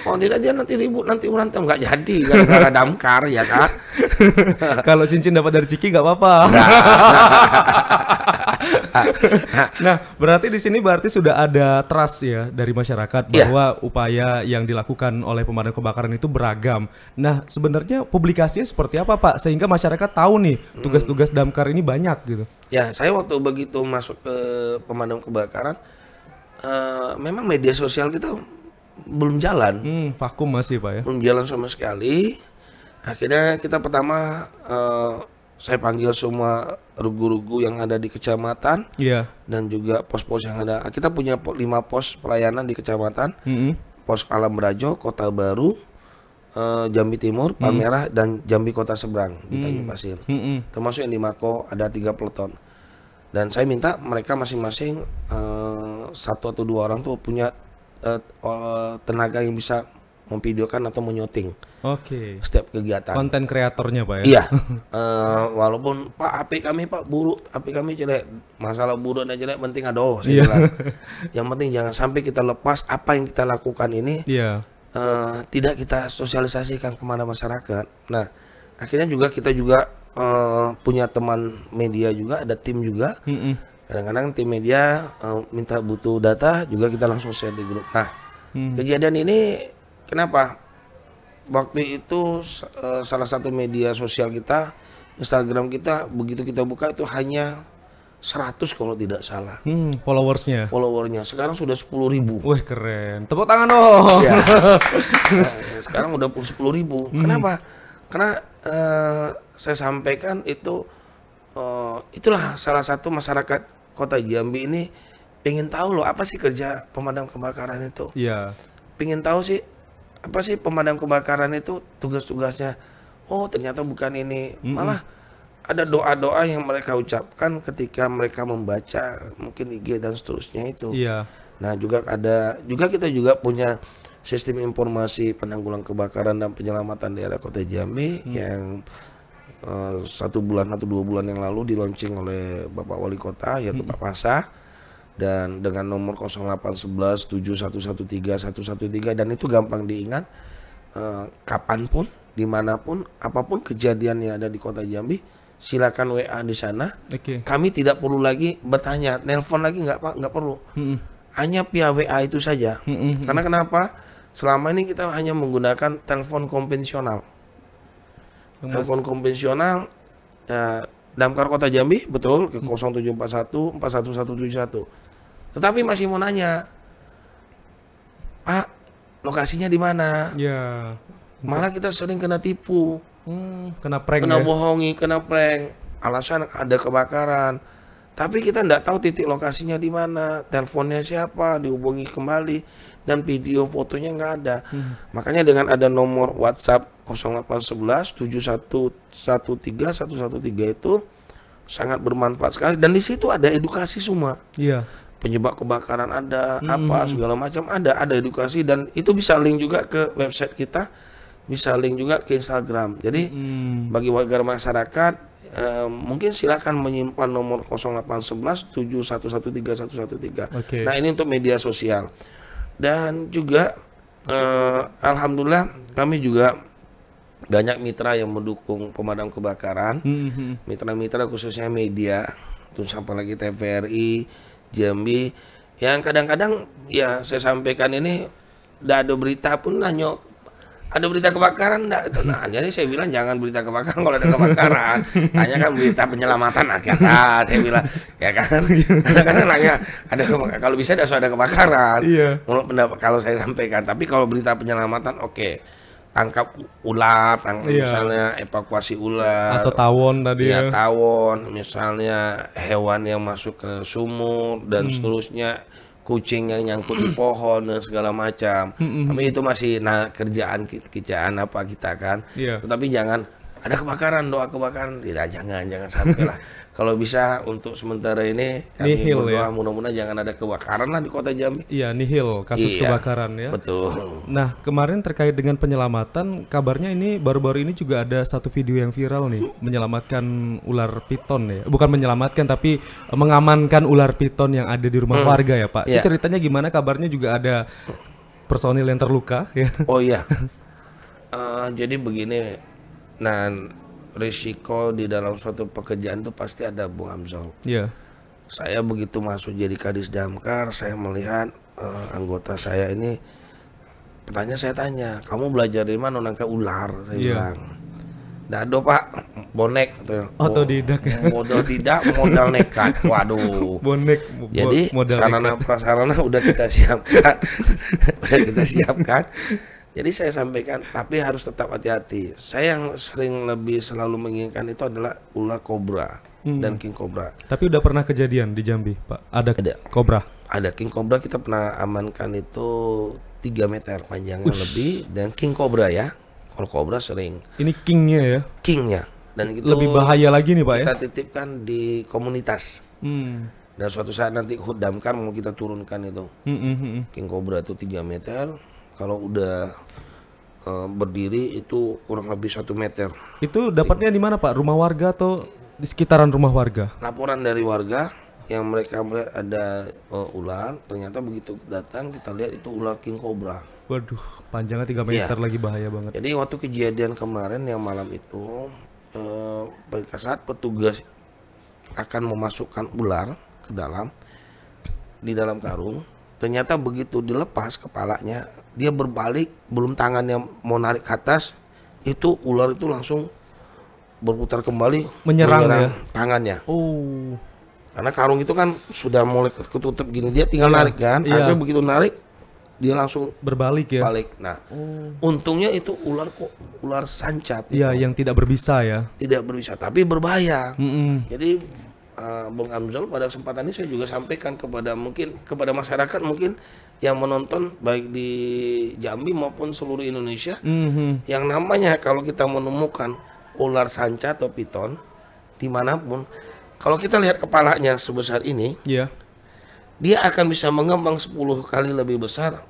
B: Oh tidak, dia nanti ribut, nanti berantem, nggak jadi gara-gara damkar ya kan?
A: Kalau cincin dapat dari Ciki nggak apa-apa. Nah, berarti di sini sudah ada trust ya dari masyarakat bahwa upaya yang dilakukan oleh pemadam kebakaran itu beragam. Nah, sebenarnya publikasinya seperti apa, Pak? Sehingga masyarakat tahu nih tugas-tugas damkar ini banyak gitu.
B: Ya, saya waktu begitu masuk ke pemadam kebakaran, memang media sosial kita belum jalan.
A: Vakum masih, Pak ya?
B: Belum jalan sama sekali. Akhirnya kita pertama saya panggil semua rugu-rugu yang ada di kecamatan, dan juga pos-pos yang ada. Kita punya 5 pos pelayanan di kecamatan, pos Alam Brajo, Kota Baru, Jambi Timur, Palmerah, dan Jambi Kota Seberang di Tanjung Pasir. Termasuk yang di Mako ada 3 peleton. Dan saya minta mereka masing-masing 1 atau 2 orang tuh punya tenaga yang bisa memvideokan atau menyoting.
A: Oke.
B: Setiap kegiatan.
A: Konten kreatornya, Pak ya?
B: Iya. Walaupun Pak HP kami Pak buruk, HP kami jelek. Masalah buruk dan jelek penting aduh saya bilang. Yang penting jangan sampai kita lepas apa yang kita lakukan ini. Tidak kita sosialisasikan kepada masyarakat. Nah, akhirnya juga kita juga punya teman media juga, ada tim juga. Kadang-kadang tim media minta butuh data juga kita langsung share di grup. Nah, kejadian ini kenapa? waktu itu salah satu media sosial kita, Instagram kita, begitu kita buka itu hanya 100 kalau tidak salah
A: Followersnya.
B: followernya. Sekarang sudah 10.000.
A: Wih keren. Tepuk tangan dong.
B: Ya. Sekarang udah 10.000. Kenapa? Karena saya sampaikan itu itulah salah satu masyarakat Kota Jambi ini pengen tahu loh apa sih kerja pemadam kebakaran itu.
A: Iya.
B: Pengen tahu sih apa sih pemadam kebakaran itu tugas-tugasnya. Oh ternyata bukan ini. Malah ada doa-doa yang mereka ucapkan ketika mereka membaca mungkin IG dan seterusnya itu.
A: Iya.
B: Nah juga kita juga punya sistem informasi penanggulangan kebakaran dan penyelamatan daerah Kota Jambi yang 1 bulan atau 2 bulan yang lalu di launching oleh Bapak Wali Kota yaitu Pak Pasah, dan dengan nomor 0811 7113 113, dan itu gampang diingat, kapanpun dimanapun apapun kejadian yang ada di Kota Jambi silakan WA di sana.
A: Oke.
B: Kami tidak perlu lagi bertanya, nelpon lagi nggak perlu. Hanya via WA itu saja. Karena kenapa? Selama ini kita hanya menggunakan telepon konvensional. Telepon konvensional Damkar Kota Jambi betul ke 0741 41171. Tetapi masih mau nanya, Pak, lokasinya di mana?
A: Ya.
B: Malah kita sering kena tipu,
A: Kena prank
B: kena
A: ya.
B: bohongi, kena prank. Alasan ada kebakaran. Tapi kita tidak tahu titik lokasinya di mana, teleponnya siapa, dihubungi kembali, dan video fotonya nggak ada. Makanya dengan ada nomor WhatsApp 0811 7113 113 itu sangat bermanfaat sekali, dan di situ ada edukasi semua.
A: Iya.
B: Penyebab kebakaran ada, apa segala macam ada edukasi, dan itu bisa link juga ke website kita, bisa link juga ke Instagram. Jadi bagi warga masyarakat mungkin silakan menyimpan nomor 0811 7113 113.
A: Oke.
B: Nah, ini untuk media sosial. Dan juga alhamdulillah kami juga banyak mitra yang mendukung pemadam kebakaran. Mitra-mitra khususnya media, terus apalagi TVRI Jambi, yang kadang-kadang ya saya sampaikan ini udah ada berita pun nanya ada berita kebakaran enggak itu. Nah, jadi saya bilang jangan berita kebakaran kalau ada kebakaran. Tanya kan berita penyelamatan kata saya bilang, ya kan. Kadang-kadang nanya ada kalau bisa ada kebakaran.
A: Iya.
B: Menurut pendapat kalau saya sampaikan, tapi kalau berita penyelamatan oke. Tangkap ular, misalnya evakuasi ular
A: Atau tawon tadi
B: ya,
A: ya.
B: tawon, misalnya hewan yang masuk ke sumur dan seterusnya, kucing yang nyangkut di pohon dan segala macam. Tapi itu masih kerjaan apa kita kan.
A: Iya.
B: Tetapi jangan ada kebakaran, doa kebakaran tidak, jangan sampai lah. Kalau bisa untuk sementara ini kami
A: Nihil,
B: berdoa
A: ya.
B: mudah-mudahan jangan ada kebakaran lah di Kota Jambi.
A: Iya, nihil kasus
B: Iya,
A: kebakaran ya.
B: Betul.
A: Nah, kemarin terkait dengan penyelamatan, kabarnya ini baru-baru ini juga ada satu video yang viral nih, menyelamatkan ular piton ya. Bukan menyelamatkan, tapi mengamankan ular piton yang ada di rumah warga ya, Pak. Ini
B: Iya.
A: ceritanya gimana? Kabarnya juga ada personil yang terluka ya.
B: Oh iya. Jadi begini, nah risiko di dalam suatu pekerjaan itu pasti ada, Bung Hamzul.
A: Iya.
B: Saya begitu masuk jadi Kadis Damkar, saya melihat anggota saya ini, saya tanya, kamu belajar di mana nangkap ular? Saya
A: Iya.
B: bilang, dado Pak, bonek.
A: Otodidak ya.
B: Otodidak, modal nekat. Waduh.
A: Bonek
B: Jadi
A: modal
B: sarana
A: nekat.
B: prasarana udah kita siapkan, Jadi saya sampaikan, tapi harus tetap hati-hati. Saya yang lebih selalu menginginkan itu adalah ular kobra dan king kobra.
A: Tapi udah pernah kejadian di Jambi, Pak? Ada kobra.
B: Ada king kobra, kita pernah amankan itu 3 meter panjangnya lebih, dan king kobra ya. Kalau kobra sering.
A: Ini kingnya ya.
B: Kingnya. Dan itu
A: Lebih bahaya lagi nih, Pak ya.
B: kita titipkan di komunitas. Dan suatu saat nanti HUT Damkar mau kita turunkan itu. King Cobra itu 3 meter. Kalau udah berdiri itu kurang lebih 1 meter.
A: Itu dapatnya di mana, Pak? Rumah warga atau di sekitaran rumah warga?
B: Laporan dari warga yang mereka melihat ada ular. Ternyata begitu datang kita lihat itu ular King Cobra.
A: Waduh, panjangnya 3 meter lagi, bahaya banget.
B: Jadi waktu kejadian kemarin yang malam itu, pada saat petugas akan memasukkan ular ke di dalam karung, ternyata begitu dilepas kepalanya dia berbalik, belum tangannya mau narik ke atas, itu ular itu langsung berputar kembali
A: Menyerang ya?
B: tangannya.
A: Oh.
B: Karena karung itu kan sudah mulai ketutup gini, dia tinggal
A: Iya,
B: narik kan.
A: iya.
B: Akhirnya begitu narik, dia langsung
A: Berbalik ya?
B: balik. Nah, untungnya itu ular sanca.
A: Iya, yang tidak berbisa ya.
B: Tidak berbisa, tapi berbahaya.
A: Mm-mm.
B: Jadi Bung Amzal pada kesempatan ini saya juga sampaikan kepada masyarakat mungkin yang menonton baik di Jambi maupun seluruh Indonesia,
A: Mhm.
B: yang namanya kalau kita menemukan ular sanca atau piton dimanapun, kalau kita lihat kepalanya sebesar ini,
A: Iya.
B: dia akan bisa mengembang 10 kali lebih besar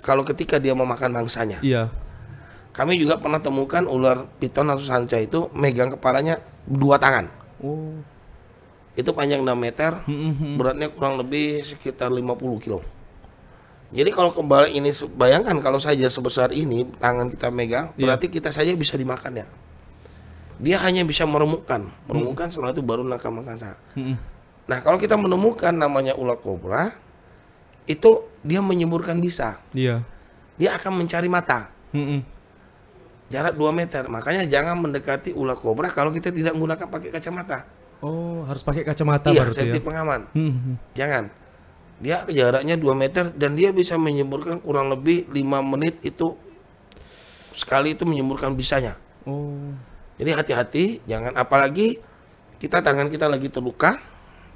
B: kalau ketika dia memakan mangsanya.
A: Iya.
B: Kami juga pernah temukan ular piton atau sanca itu megang kepalanya 2 tangan.
A: Oh.
B: Itu panjang 6 meter,
A: Mhm.
B: beratnya kurang lebih sekitar 50 kilo. Jadi kalau kebalik ini, bayangkan kalau saja sebesar ini tangan kita megang,
A: Iya.
B: berarti kita saja bisa dimakannya. Dia hanya bisa meremukkan setelah itu baru nakam makan saya.
A: Mhm.
B: Nah kalau kita menemukan namanya ular kobra, itu dia menyemburkan bisa,
A: Iya.
B: dia akan mencari mata,
A: Mhm.
B: jarak 2 meter. Makanya jangan mendekati ular kobra kalau kita tidak menggunakan pakai kacamata.
A: Oh, harus pakai kacamata
B: Iya,
A: berarti ya.
B: safety pengaman.
A: Mhm.
B: Jangan. Dia jaraknya 2 meter dan dia bisa menyemburkan kurang lebih 5 menit itu sekali itu menyemburkan bisanya.
A: Oh.
B: Jadi hati-hati, jangan, apalagi tangan kita lagi terluka,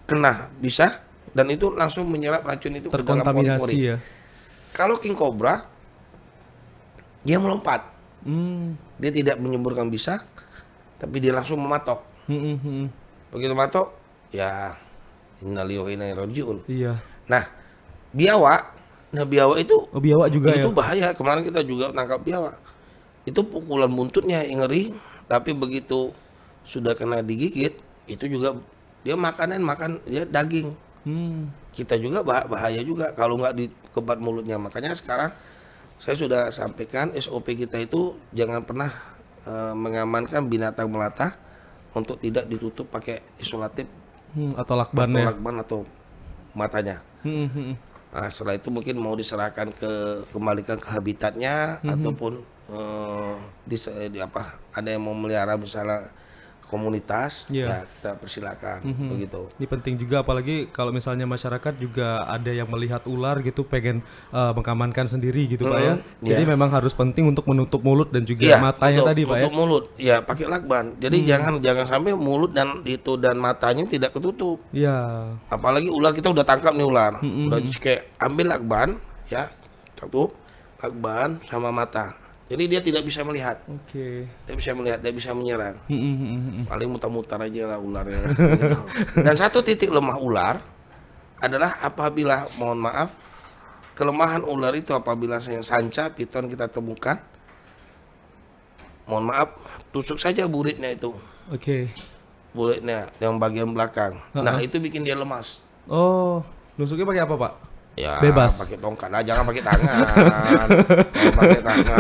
B: kena bisa, dan itu langsung menyerap racun itu ke dalam
A: Terkontaminasi
B: pori-pori.
A: ya.
B: Kalau king cobra, dia melompat, dia tidak menyemburkan bisa, tapi dia langsung mematok.
A: Mhm.
B: Begitu matok, ya innalillahi wa inna ilaihi rajiun.
A: Iya.
B: Nah, biawak itu
A: Oh, biawak juga ya.
B: itu bahaya. Kemarin kita juga tangkap biawak. Itu pukulan buntutnya yang ngeri, tapi begitu sudah kena digigit, itu juga dia makan dia daging. Kita juga bahaya juga kalau nggak dikebat mulutnya. Makanya sekarang saya sudah sampaikan SOP kita itu jangan pernah mengamankan binatang melata untuk tidak ditutup pakai isolatif
A: Atau lakban
B: atau
A: ya.
B: lakban atau matanya.
A: Mhm.
B: Nah, setelah itu mungkin mau diserahkan kembalikan ke habitatnya, ataupun ada yang mau melihara misalnya komunitas,
A: Iya.
B: ya kita persilakan begitu.
A: Ini penting juga apalagi kalau misalnya masyarakat juga ada yang melihat ular gitu pengen mengamankan sendiri gitu Pak ya. Jadi
B: Iya.
A: memang harus penting untuk menutup mulut dan juga
B: Iya,
A: matanya
B: untuk
A: tadi Pak ya.
B: tutup mulut, ya pakai lakban. Jadi jangan sampai mulut dan matanya tidak ketutup.
A: Iya.
B: Apalagi ular, kita udah tangkap nih ular, udah kayak ambil lakban, ya tutup lakban sama mata. Jadi dia tidak bisa melihat,
A: Oke.
B: dia bisa menyerang. Paling mutar-mutar aja lah ularnya. Gitu. Dan satu titik lemah ular adalah apabila, mohon maaf, kelemahan ular itu apabila sanca, piton kita temukan, mohon maaf, tusuk saja buritnya itu,
A: Oke.
B: buritnya yang bagian belakang. Nah itu bikin dia lemas.
A: Oh, nusuknya pakai apa Pak?
B: Ya,
A: Bebas.
B: pakai tongkat lah, jangan pakai tangan. Jangan pakai tangan.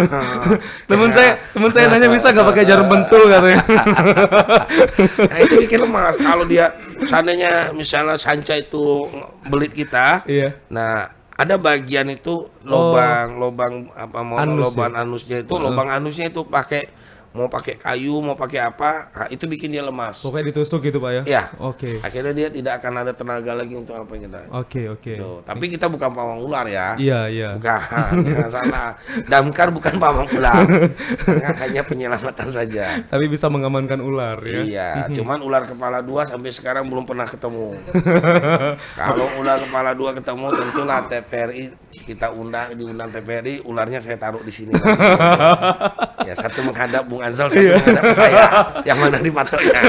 A: Temen saya nanya bisa nggak pakai jarum pentul katanya.
B: Nah, itu bikin lemas. Kalau dia seandainya misalnya sanca itu belit kita,
A: Iya.
B: nah ada bagian itu lubang
A: Anus
B: lubang anusnya itu, lubang anusnya itu mau pakai kayu, mau pakai apa, nah, itu bikin dia lemas.
A: Pokoknya ditusuk gitu Pak ya.
B: Ya.
A: Oke.
B: Akhirnya dia tidak akan ada tenaga lagi untuk apa kita.
A: Oke.
B: Tuh, tapi kita bukan pawang ular ya.
A: Iya.
B: Bukan, jangan salah. Damkar bukan pawang ular. Hanya penyelamatan saja.
A: Tapi bisa mengamankan ular ya.
B: Iya, cuman ular kepala 2 sampai sekarang belum pernah ketemu. Kalau ular kepala 2 ketemu, tentulah TVRI kita diundang TVRI, ularnya saya taruh di sini. Ya, satu menghadap Bung Anzal, satu menghadap ke saya. Yang mana dipatoknya?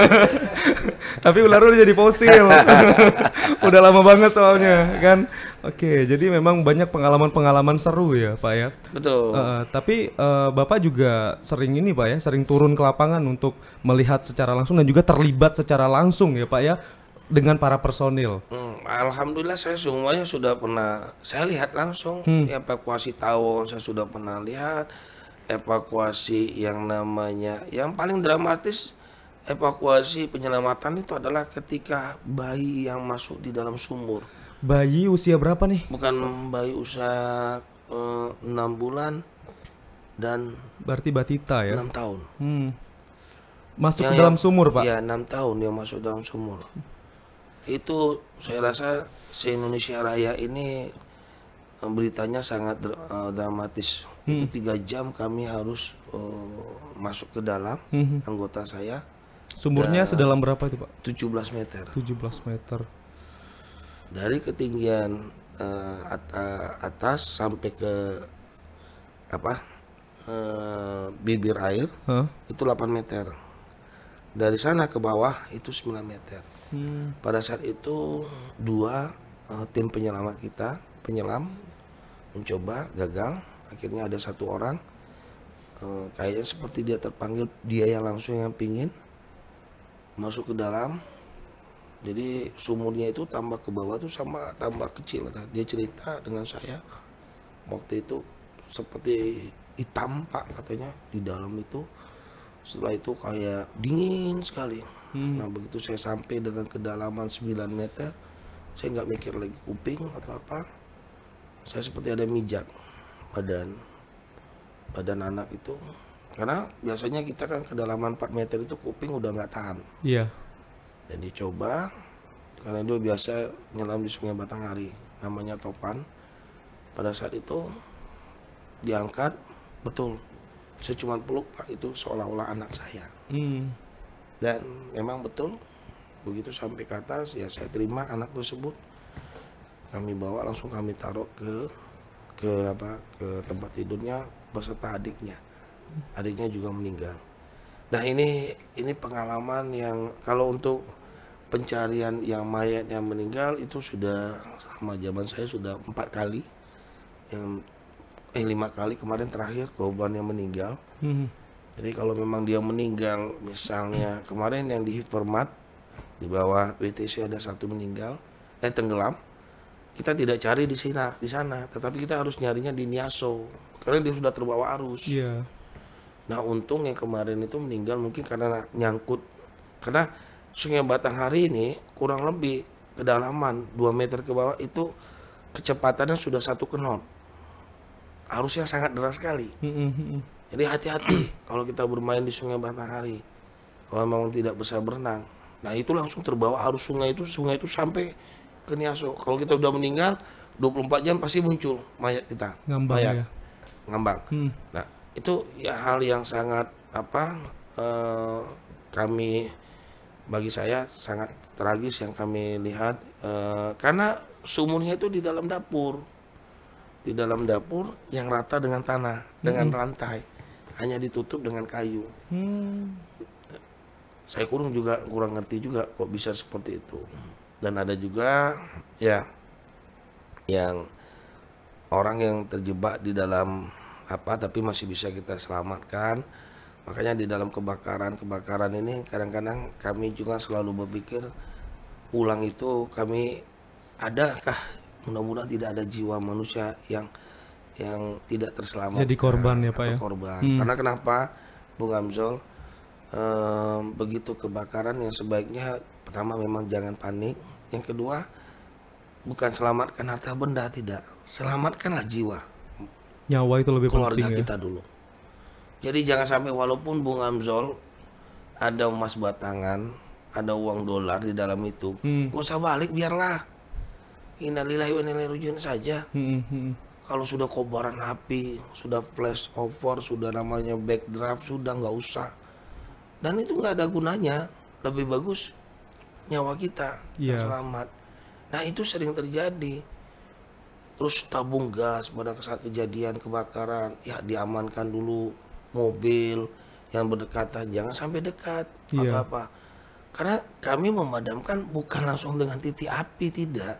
A: Tapi ular udah jadi fosil. Udah lama banget soalnya kan. Oke, jadi memang banyak pengalaman-pengalaman seru ya Pak ya.
B: Betul.
A: Tapi Bapak juga sering ini Pak ya, sering turun ke lapangan untuk melihat secara langsung dan juga terlibat secara langsung ya Pak ya dengan para personil.
B: Alhamdulillah saya semuanya sudah pernah saya lihat langsung. Evakuasi tawon saya sudah pernah lihat. Evakuasi yang namanya, yang paling dramatis evakuasi penyelamatan itu adalah ketika bayi yang masuk di dalam sumur.
A: Bayi usia berapa nih?
B: Bukan bayi usia 6 bulan dan
A: Berarti batita ya.
B: 6 tahun.
A: Hmm. Masuk
B: Yang
A: ke dalam sumur, Pak.
B: Ya 6 tahun yang masuk dalam sumur. Itu saya rasa se-Indonesia Raya ini beritanya sangat dramatis. Itu 3 jam kami harus masuk ke dalam, anggota saya
A: Sumurnya sedalam berapa itu, Pak?
B: 17 meter.
A: 17 meter.
B: Dari ketinggian atas sampai ke apa bibir air
A: Hah?
B: itu 8 meter. Dari sana ke bawah itu 9 meter. Pada saat itu dua tim penyelamat kita, penyelam mencoba, gagal. Akhirnya ada 1 orang, kayaknya seperti dia terpanggil, dia yang langsung yang pingin masuk ke dalam. Jadi sumurnya itu tambah ke bawah tuh sama tambah kecil. Dia cerita dengan saya waktu itu seperti hitam, Pak, katanya di dalam itu. Setelah itu kayak dingin sekali. Nah begitu saya sampai dengan kedalaman 9 meter, saya nggak mikir lagi kuping atau apa. Saya seperti ada mijak badan anak itu. Karena biasanya kita kan kedalaman 4 meter itu kuping udah nggak tahan.
A: Iya.
B: Dan dicoba, karena dia biasa nyelam di Sungai Batanghari, namanya Topan. Pada saat itu diangkat, betul, saya cuma peluk, Pak, itu seolah-olah anak saya. Dan memang betul, begitu sampai ke atas ya saya terima anak tersebut. Kami bawa langsung kami taruh ke tempat tidurnya beserta adiknya. Adiknya juga meninggal. Nah ini pengalaman yang kalau untuk pencarian yang mayat yang meninggal itu sudah sama zaman saya sudah 4 kali, yang 5 kali kemarin terakhir korban yang meninggal. Jadi kalau memang dia meninggal, misalnya kemarin yang di Hipermat di bawah WTC ada 1 meninggal, tenggelam, kita tidak cari di sana, tetapi kita harus nyarinya di Niaso karena dia sudah terbawa arus.
A: Iya.
B: Nah untung yang kemarin itu meninggal mungkin karena nyangkut, karena Sungai Batanghari ini kurang lebih kedalaman 2 meter ke bawah itu kecepatannya sudah 1 knot, arusnya sangat deras sekali. Jadi hati-hati kalau kita bermain di Sungai Batanghari, kalau memang tidak bisa berenang. Nah itu langsung terbawa arus sungai itu sampai ke Niaso. Kalau kita udah meninggal 24 jam pasti muncul mayat kita,
A: Ngambang
B: mayat
A: ya.
B: ngambang. Nah itu ya hal yang sangat kami, bagi saya sangat tragis yang kami lihat, karena sumurnya itu di dalam dapur yang rata dengan tanah, dengan rantai, hanya ditutup dengan kayu. Saya kurang ngerti juga kok bisa seperti itu. Dan ada juga ya yang orang yang terjebak di dalam tapi masih bisa kita selamatkan. Makanya di dalam kebakaran ini kadang-kadang kami juga selalu berpikir pulang itu kami adakah, mudah-mudahan tidak ada jiwa manusia yang tidak terselamatkan
A: Jadi korban ya, Pak
B: atau
A: ya.
B: korban. Karena kenapa, Bung Amzol, begitu kebakaran yang sebaiknya pertama memang jangan panik. Yang kedua bukan selamatkan harta benda, tidak, selamatkanlah jiwa,
A: Nyawa itu lebih
B: keluarga
A: penting ya.
B: kita dulu. Jadi jangan sampai walaupun Bung Amzol ada emas batangan, ada uang dolar di dalam itu, gak usah balik, biarlah. Innalillahi wa inna ilaihi raji'un saja. Kalau sudah kobaran api, sudah flash over, sudah namanya backdraft, sudah nggak usah. Dan itu nggak ada gunanya. Lebih bagus nyawa kita yang selamat. Nah itu sering terjadi. Terus tabung gas pada saat kejadian kebakaran, ya diamankan dulu mobil yang berdekatan, jangan sampai dekat atau apa. Karena kami memadamkan bukan langsung dengan titik api, tidak.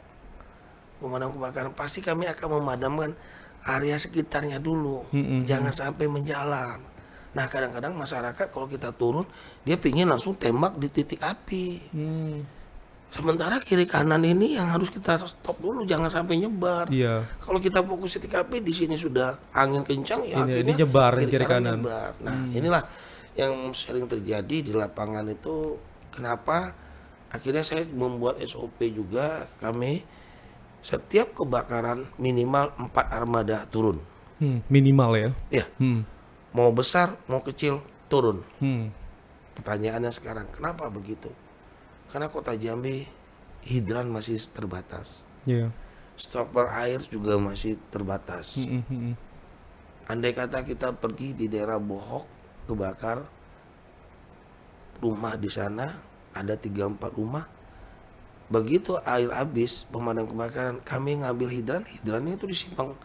B: Pemadam kebakaran pasti kami akan memadamkan area sekitarnya dulu, jangan sampai menjalar. Nah kadang-kadang masyarakat kalau kita turun dia pingin langsung tembak di titik api, sementara kiri kanan ini yang harus kita stop dulu, jangan sampai nyebar. Kalau kita fokus titik api di sini sudah angin kencang, ya akhirnya
A: nyebar
B: kiri kanan nyebar. Nah inilah yang sering terjadi di lapangan itu. Kenapa akhirnya saya membuat SOP juga, kami setiap kebakaran minimal 4 armada turun.
A: Minimal ya.
B: Ya, mau besar, mau kecil, turun.
A: Hmm.
B: Pertanyaannya sekarang, kenapa begitu? Karena kota Jambi hidran masih terbatas,
A: Iya.
B: stopper air juga masih terbatas. Andai kata kita pergi di daerah Bohok, kebakar rumah di sana, ada 3-4 rumah. Begitu air habis, pemadam kebakaran, kami ngambil hidrannya itu di simpang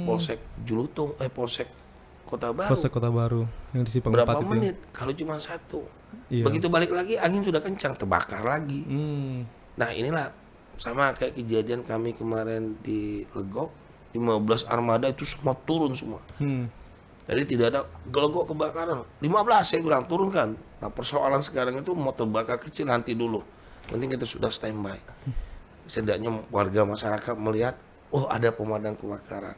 B: Polsek Julutung, Polsek Kota Baru.
A: Polsek Kota Baru yang di Simpang
B: Berapa
A: 4 itu.
B: menit? Kalau cuma 1.
A: Iya.
B: Begitu balik lagi, angin sudah kencang, terbakar lagi. Nah inilah sama kayak kejadian kami kemarin di Legok, 15 armada itu semua turun semua. Jadi tidak ada Legok kebakaran. 15 saya bilang turunkan. Nah persoalan sekarang itu mau terbakar kecil nanti dulu. Penting kita sudah standby. Setidaknya warga masyarakat melihat, oh ada pemadam kebakaran.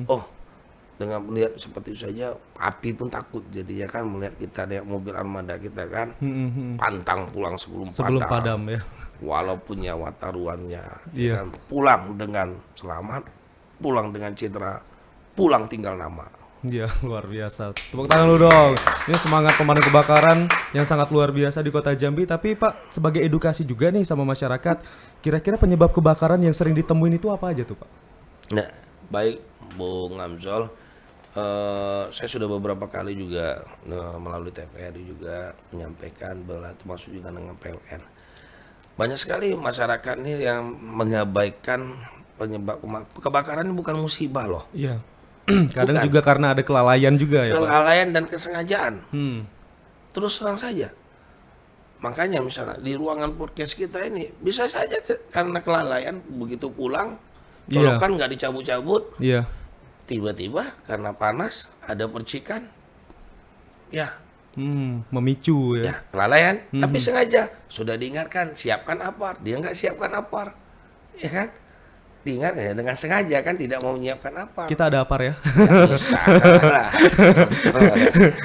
B: Oh dengan melihat seperti itu saja api pun takut jadi ya kan, melihat kita naik mobil armada kita kan pantang pulang sebelum
A: padam ya.
B: Walaupun nyawa taruhannya
A: Iya.
B: kan, pulang dengan selamat, pulang dengan cedera, pulang tinggal nama.
A: Iya, luar biasa. Tepuk tangan lu dong. Ini semangat pemadam kebakaran yang sangat luar biasa di Kota Jambi. Tapi Pak, sebagai edukasi juga nih sama masyarakat, kira-kira penyebab kebakaran yang sering ditemuin itu apa aja tuh Pak?
B: Nah, baik Bung Amzol, saya sudah beberapa kali juga melalui TVRI juga menyampaikan bahwa termasuk juga dengan PLN. Banyak sekali masyarakat ini yang mengabaikan penyebab kebakaran ini bukan musibah loh.
A: Iya. Kadang
B: Bukan.
A: juga karena ada kelalaian juga ya Pak.
B: Kelalaian dan kesengajaan.
A: Hmm.
B: Terus terang saja. Makanya misalnya di ruangan podcast kita ini bisa saja karena kelalaian begitu pulang,
A: Iya.
B: colokan nggak dicabut-cabut,
A: Iya.
B: tiba-tiba karena panas ada percikan, ya
A: Memicu ya.
B: ya kelalaian. Tapi sengaja sudah diingatkan siapkan apar, dia nggak siapkan apar, ya kan? Diingat ya dengan sengaja kan tidak mau menyiapkan apar.
A: Kita ada apar ya.
B: Ya, salah.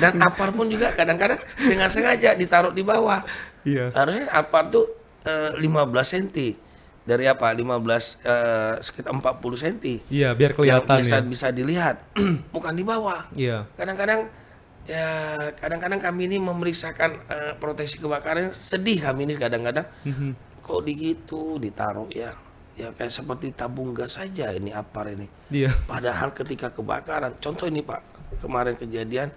B: Dan apar pun juga kadang-kadang dengan sengaja ditaruh di bawah.
A: Iya.
B: Harusnya apar tuh 15 cm. Dari apa? 15 sekitar 40 cm.
A: Iya, biar
B: Yang
A: kelihatan ya.
B: bisa dilihat. Bukan di bawah.
A: Iya.
B: Kadang-kadang kami ini memeriksakan proteksi kebakaran, sedih kami ini kadang-kadang. Kok gitu ditaruh ya kayak seperti tabung gas saja ini apar ini.
A: Iya.
B: Padahal ketika kebakaran, contoh ini Pak, kemarin kejadian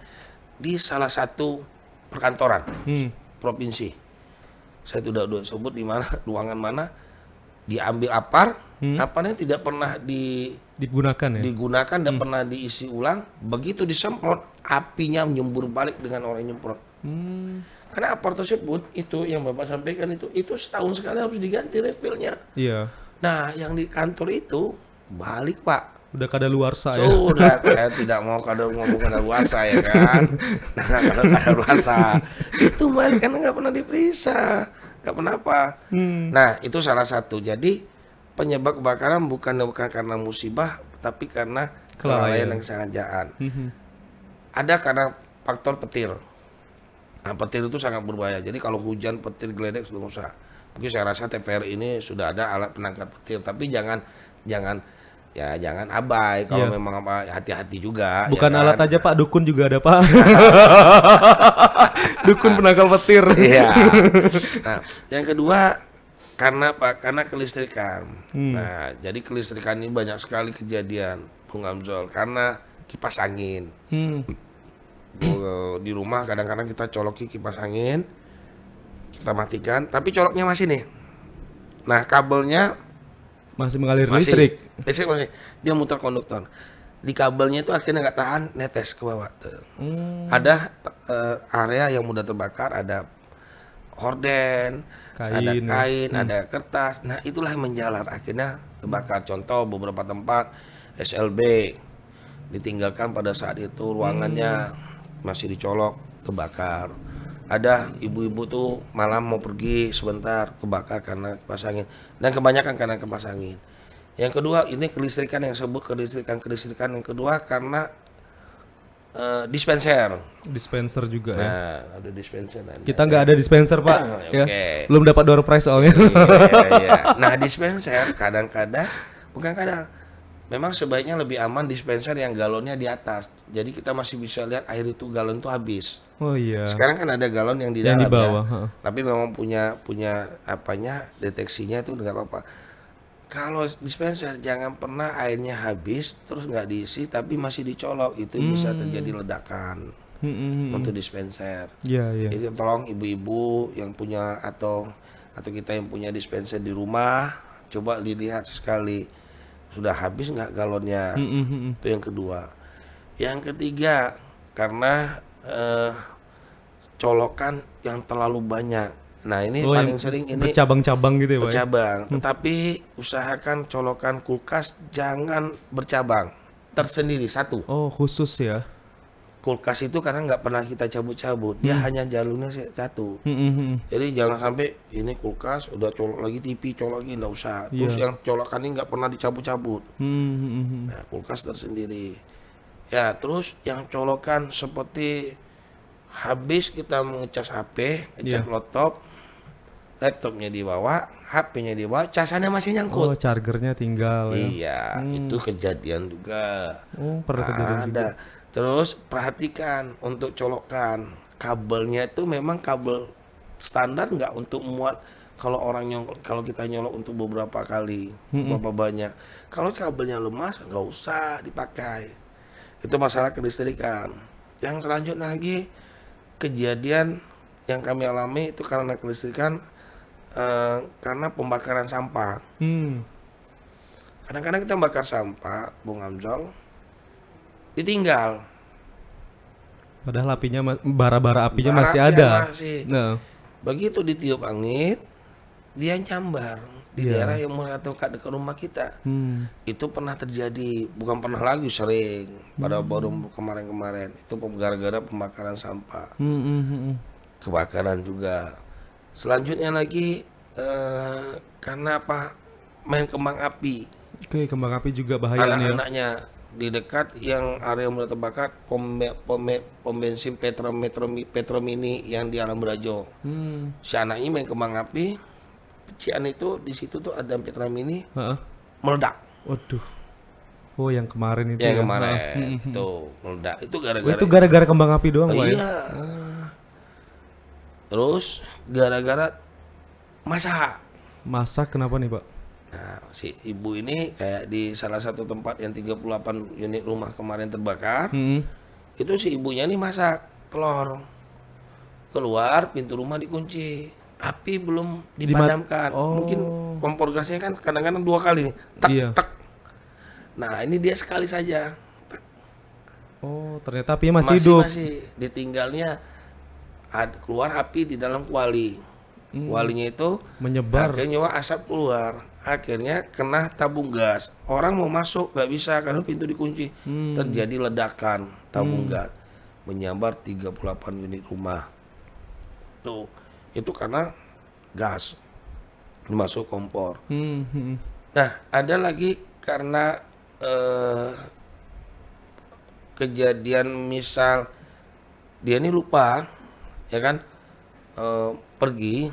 B: di salah satu perkantoran provinsi. Saya sudah sebut di mana, ruangan mana, diambil apar, aparnya tidak pernah
A: Digunakan ya.
B: digunakan dan pernah diisi ulang. Begitu disemprot, apinya menyembur balik dengan orang yang nyemprot. Karena apar tersebut itu yang Bapak sampaikan itu setahun sekali harus diganti refillnya.
A: Iya.
B: Nah, yang di kantor itu balik Pak.
A: Udah kadaluarsa ya.
B: Sudah, saya tidak mau ngomong kadaluarsa ya kan. Nah, kalau kadaluarsa itu balik karena nggak pernah diperiksa, nggak pernah apa. Nah, itu salah satu. Jadi penyebab kebakaran bukan karena musibah, tapi karena kelalaian dan kesengajaan. Ada karena faktor petir. Nah, petir itu sangat berbahaya. Jadi kalau hujan petir geledek sudah usah. Mungkin saya rasa TVRI ini sudah ada alat penangkap petir, tapi jangan abai kalau memang hati-hati juga.
A: Bukan
B: ya kan?
A: alat aja Pak, dukun juga ada Pak. Dukun penangkal petir.
B: Iya. Nah, yang kedua karena kelistrikan. Nah, jadi kelistrikan ini banyak sekali kejadian, Bung Amzol, karena kipas angin. Di rumah kadang-kadang kita coloki kipas angin, kita matikan, tapi coloknya masih nih. Nah, kabelnya
A: masih mengalir listrik.
B: Masih. Dia muter konduktor. Di kabelnya itu akhirnya nggak tahan, netes ke bawah. Ada area yang mudah terbakar, ada horden, ada kain, ada kertas. Nah, itulah yang menjalar, akhirnya terbakar. Contoh beberapa tempat SLB ditinggalkan pada saat itu ruangannya masih dicolok, kebakar. Ada ibu-ibu tuh malam mau pergi sebentar, kebakar karena kipas angin. Dan kebanyakan karena kipas angin. Yang kedua, ini kelistrikan yang disebut kelistrikan. Yang kedua karena dispenser.
A: Dispenser juga ya.
B: Nah, ada dispenser.
A: Kita nggak ada dispenser Pak, ya.
B: Oke.
A: Belum dapat door prize soalnya.
B: Iya, iya. Nah, dispenser kadang-kadang, bukan kadang, memang sebaiknya lebih aman dispenser yang galonnya di atas. Jadi kita masih bisa lihat air itu galon itu habis.
A: Oh iya.
B: Sekarang kan ada galon yang di
A: Yang
B: dalam
A: di bawah,
B: ya.
A: heeh.
B: Tapi memang punya apanya deteksinya itu nggak apa-apa. Kalau dispenser jangan pernah airnya habis terus nggak diisi tapi masih dicolok, itu bisa terjadi ledakan untuk dispenser.
A: Iya, iya.
B: Jadi tolong ibu-ibu yang punya atau kita yang punya dispenser di rumah, coba dilihat sekali sudah habis nggak galonnya. Itu yang kedua. Yang ketiga, karena colokan yang terlalu banyak. Nah ini
A: Oh,
B: paling
A: yang
B: sering ini
A: bercabang-cabang gitu ya, Pak, ya?
B: bercabang. Tetapi usahakan colokan kulkas jangan bercabang, tersendiri satu.
A: Oh, khusus ya.
B: Kulkas itu karena nggak pernah kita cabut-cabut, dia hanya jalurnya satu. Jadi jangan sampai ini kulkas udah colok lagi TV, colok lagi nggak usah. Terus yang colokan ini nggak pernah dicabut-cabut. Nah, kulkas tersendiri. Ya, terus yang colokan seperti habis kita mengecas HP, ngecas laptopnya dibawa, HP-nya dibawa, casannya masih nyangkut.
A: Oh, chargernya tinggal ya.
B: Iya, itu kejadian juga.
A: Oh, pernah kejadian juga.
B: Ada. Terus perhatikan untuk colokan kabelnya itu memang kabel standar nggak untuk muat kalau kalau kita nyolok untuk beberapa kali, beberapa banyak. Kalau kabelnya lemas nggak usah dipakai. Itu masalah kelistrikan. Yang selanjutnya lagi kejadian yang kami alami itu karena kelistrikan karena pembakaran sampah. Kadang-kadang kita bakar sampah, Bung Amzal, ditinggal.
A: Padahal apinya bara-bara apinya
B: Bara
A: masih
B: api
A: ada.
B: masih.
A: Nah,
B: Begitu ditiup angin, dia nyambar di daerah yang mulai dekat rumah kita. Itu pernah terjadi, bukan pernah lagi, sering. Pada baru kemarin-kemarin itu gara-gara pembakaran sampah. Kebakaran juga. Selanjutnya lagi karena apa? Main kembang api.
A: Oke, kembang api juga bahaya nih ya.
B: Anak-anaknya di dekat yang area mulai terbakar, pom bensin Petromini yang di Alam Berajo. Si anaknya main kembang api, pecian itu di situ tuh ada Petromini meledak.
A: Waduh. Oh, yang kemarin itu
B: Yang
A: ya.
B: kemarin itu meledak. Itu
A: Oh,
B: gara-gara
A: itu gara-gara kembang api doang, Pak ya?
B: iya. Terus gara-gara masak.
A: Masak kenapa nih, Pak?
B: Nah, si ibu ini kayak di salah satu tempat yang 38 unit rumah kemarin terbakar, itu si ibunya nih masak telur. Keluar, pintu rumah dikunci. Api belum dipadamkan. Mungkin kompor gasnya kan kadang-kadang 2 kali nih. Tak, tak. Nah, ini dia sekali saja. Tak.
A: Oh, ternyata apinya masih hidup.
B: Masih. Ditinggalnya keluar api di dalam kuali. Kualinya itu
A: menyebar.
B: Akhirnya asap keluar. Akhirnya kena tabung gas. Orang mau masuk nggak bisa karena pintu dikunci. Terjadi ledakan tabung gas. Menyambar 38 unit rumah. Tuh, itu karena gas masuk kompor. Nah, ada lagi karena kejadian misal dia ini lupa, ya kan, pergi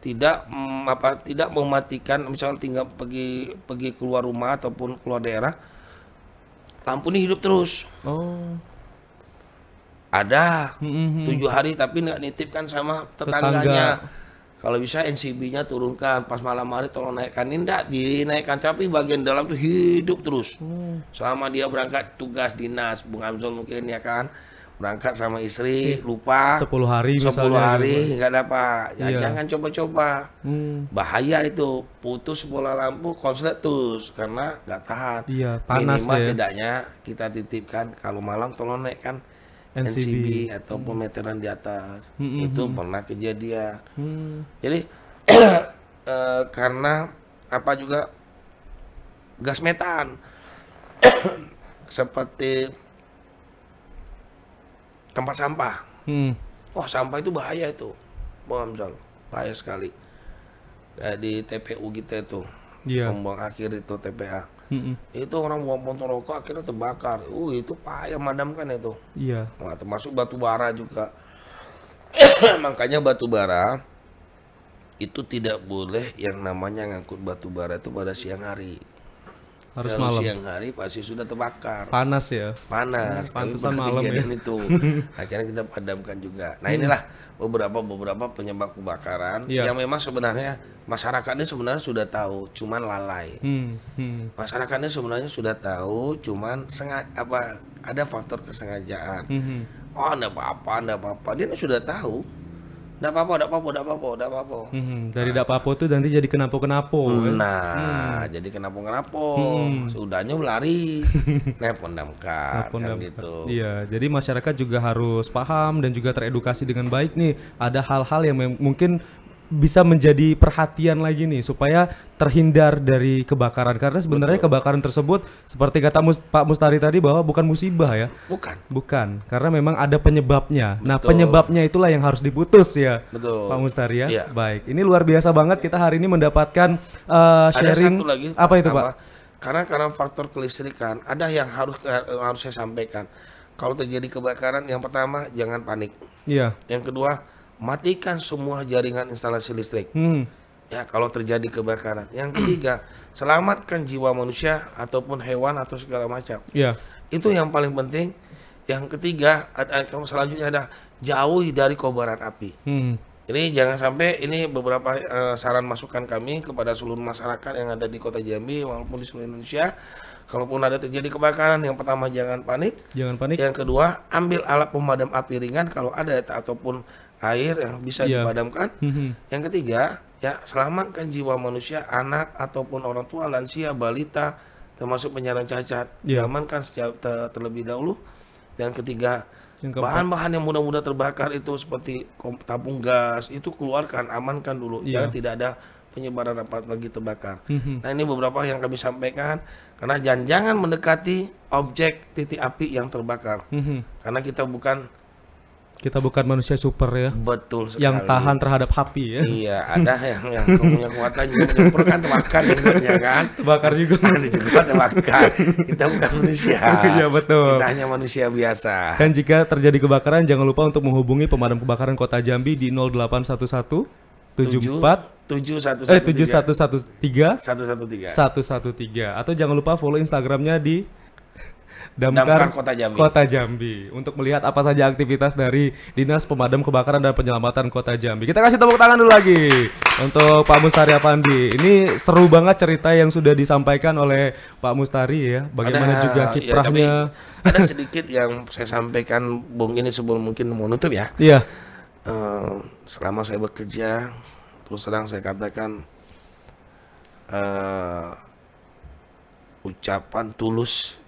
B: tidak mematikan, misalnya tinggal pergi keluar rumah ataupun keluar daerah, lampu ini hidup terus. Ada 7 hari tapi nggak nitipkan sama tetangganya. Kalau bisa NCB-nya turunkan, pas malam hari tolong naikkan. Ini enggak dinaikkan, tapi bagian dalam tuh hidup terus. Selama dia berangkat tugas dinas, Bung Amzul mungkin ya kan, berangkat sama istri, lupa
A: 10 hari
B: 10
A: misalnya.
B: hari nggak dapat. Ya,
A: Iya.
B: jangan coba-coba. Bahaya itu, putus bola lampu konsletus karena nggak tahan.
A: Iya, panas
B: Minimal
A: ya.
B: setidaknya kita titipkan kalau malam tolong naikkan NCB ataupun meteran di atas. Itu pernah kejadian. Jadi karena apa juga gas metan seperti tempat sampah. Oh, sampah itu bahaya itu, Bang Amzal. Bahaya sekali. Kayak di TPU kita itu,
A: Iya.
B: pembuang akhir itu TPA. Itu orang buang puntung rokok akhirnya terbakar. Itu payah madamkan itu.
A: Iya.
B: Nah, termasuk batu bara juga. Makanya batu bara itu tidak boleh yang namanya ngangkut batu bara itu pada siang hari.
A: Harus
B: Kalau
A: malam.
B: siang hari pasti sudah terbakar.
A: Panas ya.
B: Panas, tapi
A: Pantesan
B: pernah
A: malam ya.
B: kejadian itu. Akhirnya kita padamkan juga. Nah, inilah beberapa penyebab kebakaran
A: Iya.
B: yang memang sebenarnya masyarakatnya sebenarnya sudah tahu, cuman lalai. Masyarakatnya sebenarnya sudah tahu, cuman ada faktor kesengajaan. Oh, enggak apa-apa. Dia sudah tahu. Enggak apa-apa.
A: Dari dapapo tuh nanti jadi kenapo-kenapo kan.
B: Nah, jadi kenapa-kenapa. Sudahnya lari. Nelpon damkar
A: Telepon
B: kan
A: damkar.
B: gitu.
A: Iya, jadi masyarakat juga harus paham dan juga teredukasi dengan baik nih. Ada hal-hal yang mungkin bisa menjadi perhatian lagi nih supaya terhindar dari kebakaran, karena sebenarnya kebakaran tersebut seperti kata Pak Mustari tadi bahwa bukan musibah ya. Bukan, karena memang ada penyebabnya. Nah, penyebabnya itulah yang harus diputus ya.
B: Betul.
A: Pak Mustari ya.
B: Iya.
A: Baik, ini luar biasa banget kita hari ini mendapatkan sharing.
B: Ada satu lagi.
A: Apa itu, Pak?
B: Karena faktor kelistrikan, ada yang harus saya sampaikan. Kalau terjadi kebakaran, yang pertama jangan panik.
A: Iya.
B: Yang kedua, matikan semua jaringan instalasi listrik. Ya, kalau terjadi kebakaran. Yang ketiga, selamatkan jiwa manusia ataupun hewan atau segala macam.
A: Iya.
B: Itu yang paling penting. Yang ketiga, selanjutnya ada jauhi dari kobaran api. Ini jangan sampai, ini beberapa saran masukan kami kepada seluruh masyarakat yang ada di Kota Jambi walaupun di seluruh Indonesia. Kalaupun ada terjadi kebakaran, yang pertama jangan panik. Yang kedua, ambil alat pemadam api ringan kalau ada ataupun air yang bisa dipadamkan. Yang ketiga, ya selamatkan jiwa manusia, anak ataupun orang tua, lansia, balita, termasuk penyandang cacat. Diamankan terlebih dahulu. Dan ketiga, bahan-bahan yang mudah-mudah terbakar itu seperti tabung gas itu keluarkan, amankan dulu. Jangan tidak ada penyebaran lagi terbakar. Nah, ini beberapa yang kami sampaikan, karena jangan mendekati objek titik api yang terbakar. Karena kita bukan
A: manusia super ya.
B: Betul sekali.
A: Yang tahan terhadap api ya.
B: Iya, ada yang punya kekuatan juga menyemprot kan terbakar juga kan.
A: Terbakar juga.
B: Ada juga terbakar. Kita bukan manusia.
A: Iya, betul.
B: Kita hanya manusia biasa.
A: Dan jika terjadi kebakaran, jangan lupa untuk menghubungi pemadam kebakaran Kota Jambi di 0811 7113 113 atau jangan lupa follow Instagramnya di Damkar Kota Jambi untuk melihat apa saja aktivitas dari Dinas Pemadam Kebakaran dan Penyelamatan Kota Jambi. Kita kasih tepuk tangan dulu lagi untuk Pak Mustari Apandi. Ini seru banget cerita yang sudah disampaikan oleh Pak Mustari ya. Bagaimana juga kiprahnya.
B: Ada sedikit yang saya sampaikan, Bung, ini sebelum mungkin mau nutup ya.
A: Iya.
B: Selama saya bekerja, terus terang saya katakan ucapan tulus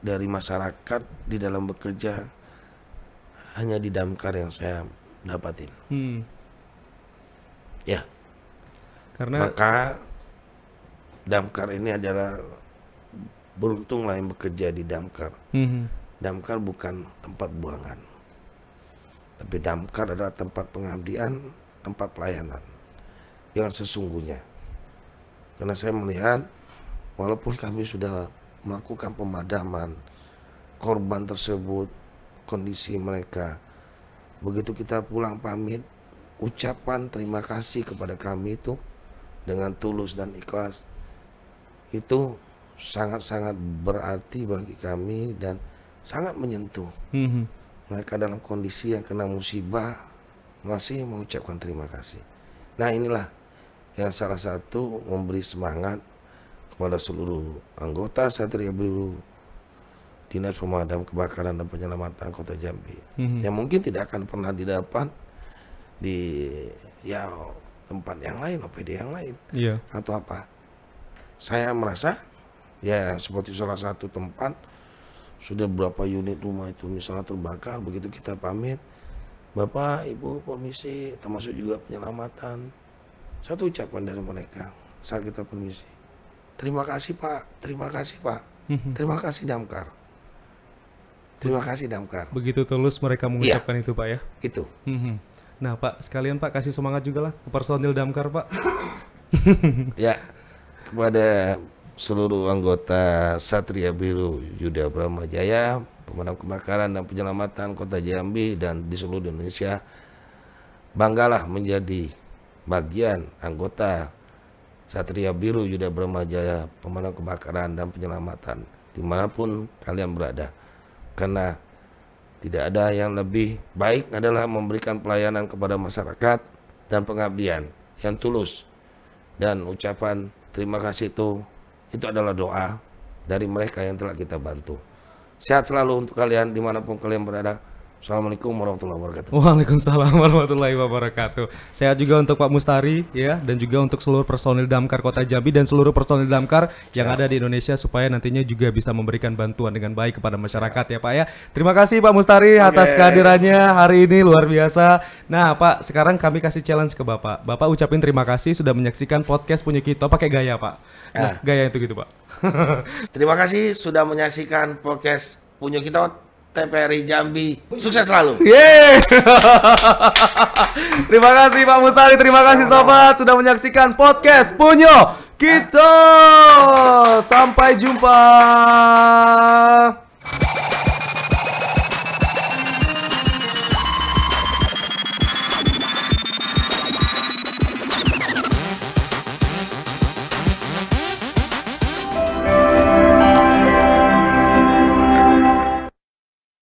B: dari masyarakat di dalam bekerja hanya di Damkar yang saya dapatin. Ya. Maka Damkar ini adalah beruntunglah yang bekerja di Damkar. Damkar bukan tempat buangan, tapi Damkar adalah tempat pengabdian, tempat pelayanan yang sesungguhnya. Karena saya melihat walaupun kami sudah melakukan pemadaman korban tersebut, kondisi mereka, begitu kita pulang pamit, ucapan terima kasih kepada kami itu dengan tulus dan ikhlas itu sangat-sangat berarti bagi kami dan sangat menyentuh. Mereka dalam kondisi yang kena musibah masih mengucapkan terima kasih. Nah, inilah yang salah satu memberi semangat kepada seluruh anggota Satria Biru Dinas Pemadam Kebakaran dan Penyelamatan Kota Jambi yang mungkin tidak akan pernah didapat di tempat yang lain, OPD yang lain atau apa. Saya merasa ya seperti salah satu tempat sudah berapa unit rumah itu misalnya terbakar, begitu kita pamit, Bapak, Ibu, permisi, termasuk juga penyelamatan, satu ucapan dari mereka saat kita permisi, terima kasih Pak, terima kasih Pak, terima kasih Damkar, terima kasih Damkar.
A: Begitu tulus mereka mengucapkan itu Pak ya.
B: Itu.
A: Nah Pak, sekalian Pak kasih semangat juga lah ke personil Damkar Pak.
B: Ya, kepada seluruh anggota Satria Biru Yuda Brahma Jaya, pemadam kebakaran dan penyelamatan Kota Jambi dan di seluruh Indonesia, banggalah menjadi bagian anggota Satria Biru Yuda Brahma Jaya, pemadam kebakaran dan penyelamatan dimanapun kalian berada, karena tidak ada yang lebih baik adalah memberikan pelayanan kepada masyarakat dan pengabdian yang tulus, dan ucapan terima kasih itu adalah doa dari mereka yang telah kita bantu. Sehat selalu untuk kalian dimanapun kalian berada. Assalamualaikum warahmatullahi wabarakatuh.
A: Waalaikumsalam warahmatullahi wabarakatuh. Sehat juga untuk Pak Mustari ya, dan juga untuk seluruh personil Damkar Kota Jambi dan seluruh personil Damkar yang ada di Indonesia, supaya nantinya juga bisa memberikan bantuan dengan baik kepada masyarakat ya Pak ya. Terima kasih Pak Mustari atas kehadirannya hari ini, luar biasa. Nah Pak, sekarang kami kasih challenge ke Bapak. Bapak ucapin terima kasih sudah menyaksikan podcast Punyo Kito pakai gaya Pak. Nah, gaya itu gitu Pak.
B: Terima kasih sudah menyaksikan podcast Punyo Kito TPRI Jambi. Sukses selalu.
A: Yeay. Terima kasih Pak Mustari, terima kasih sobat sudah menyaksikan podcast Punyo Kito. Sampai jumpa.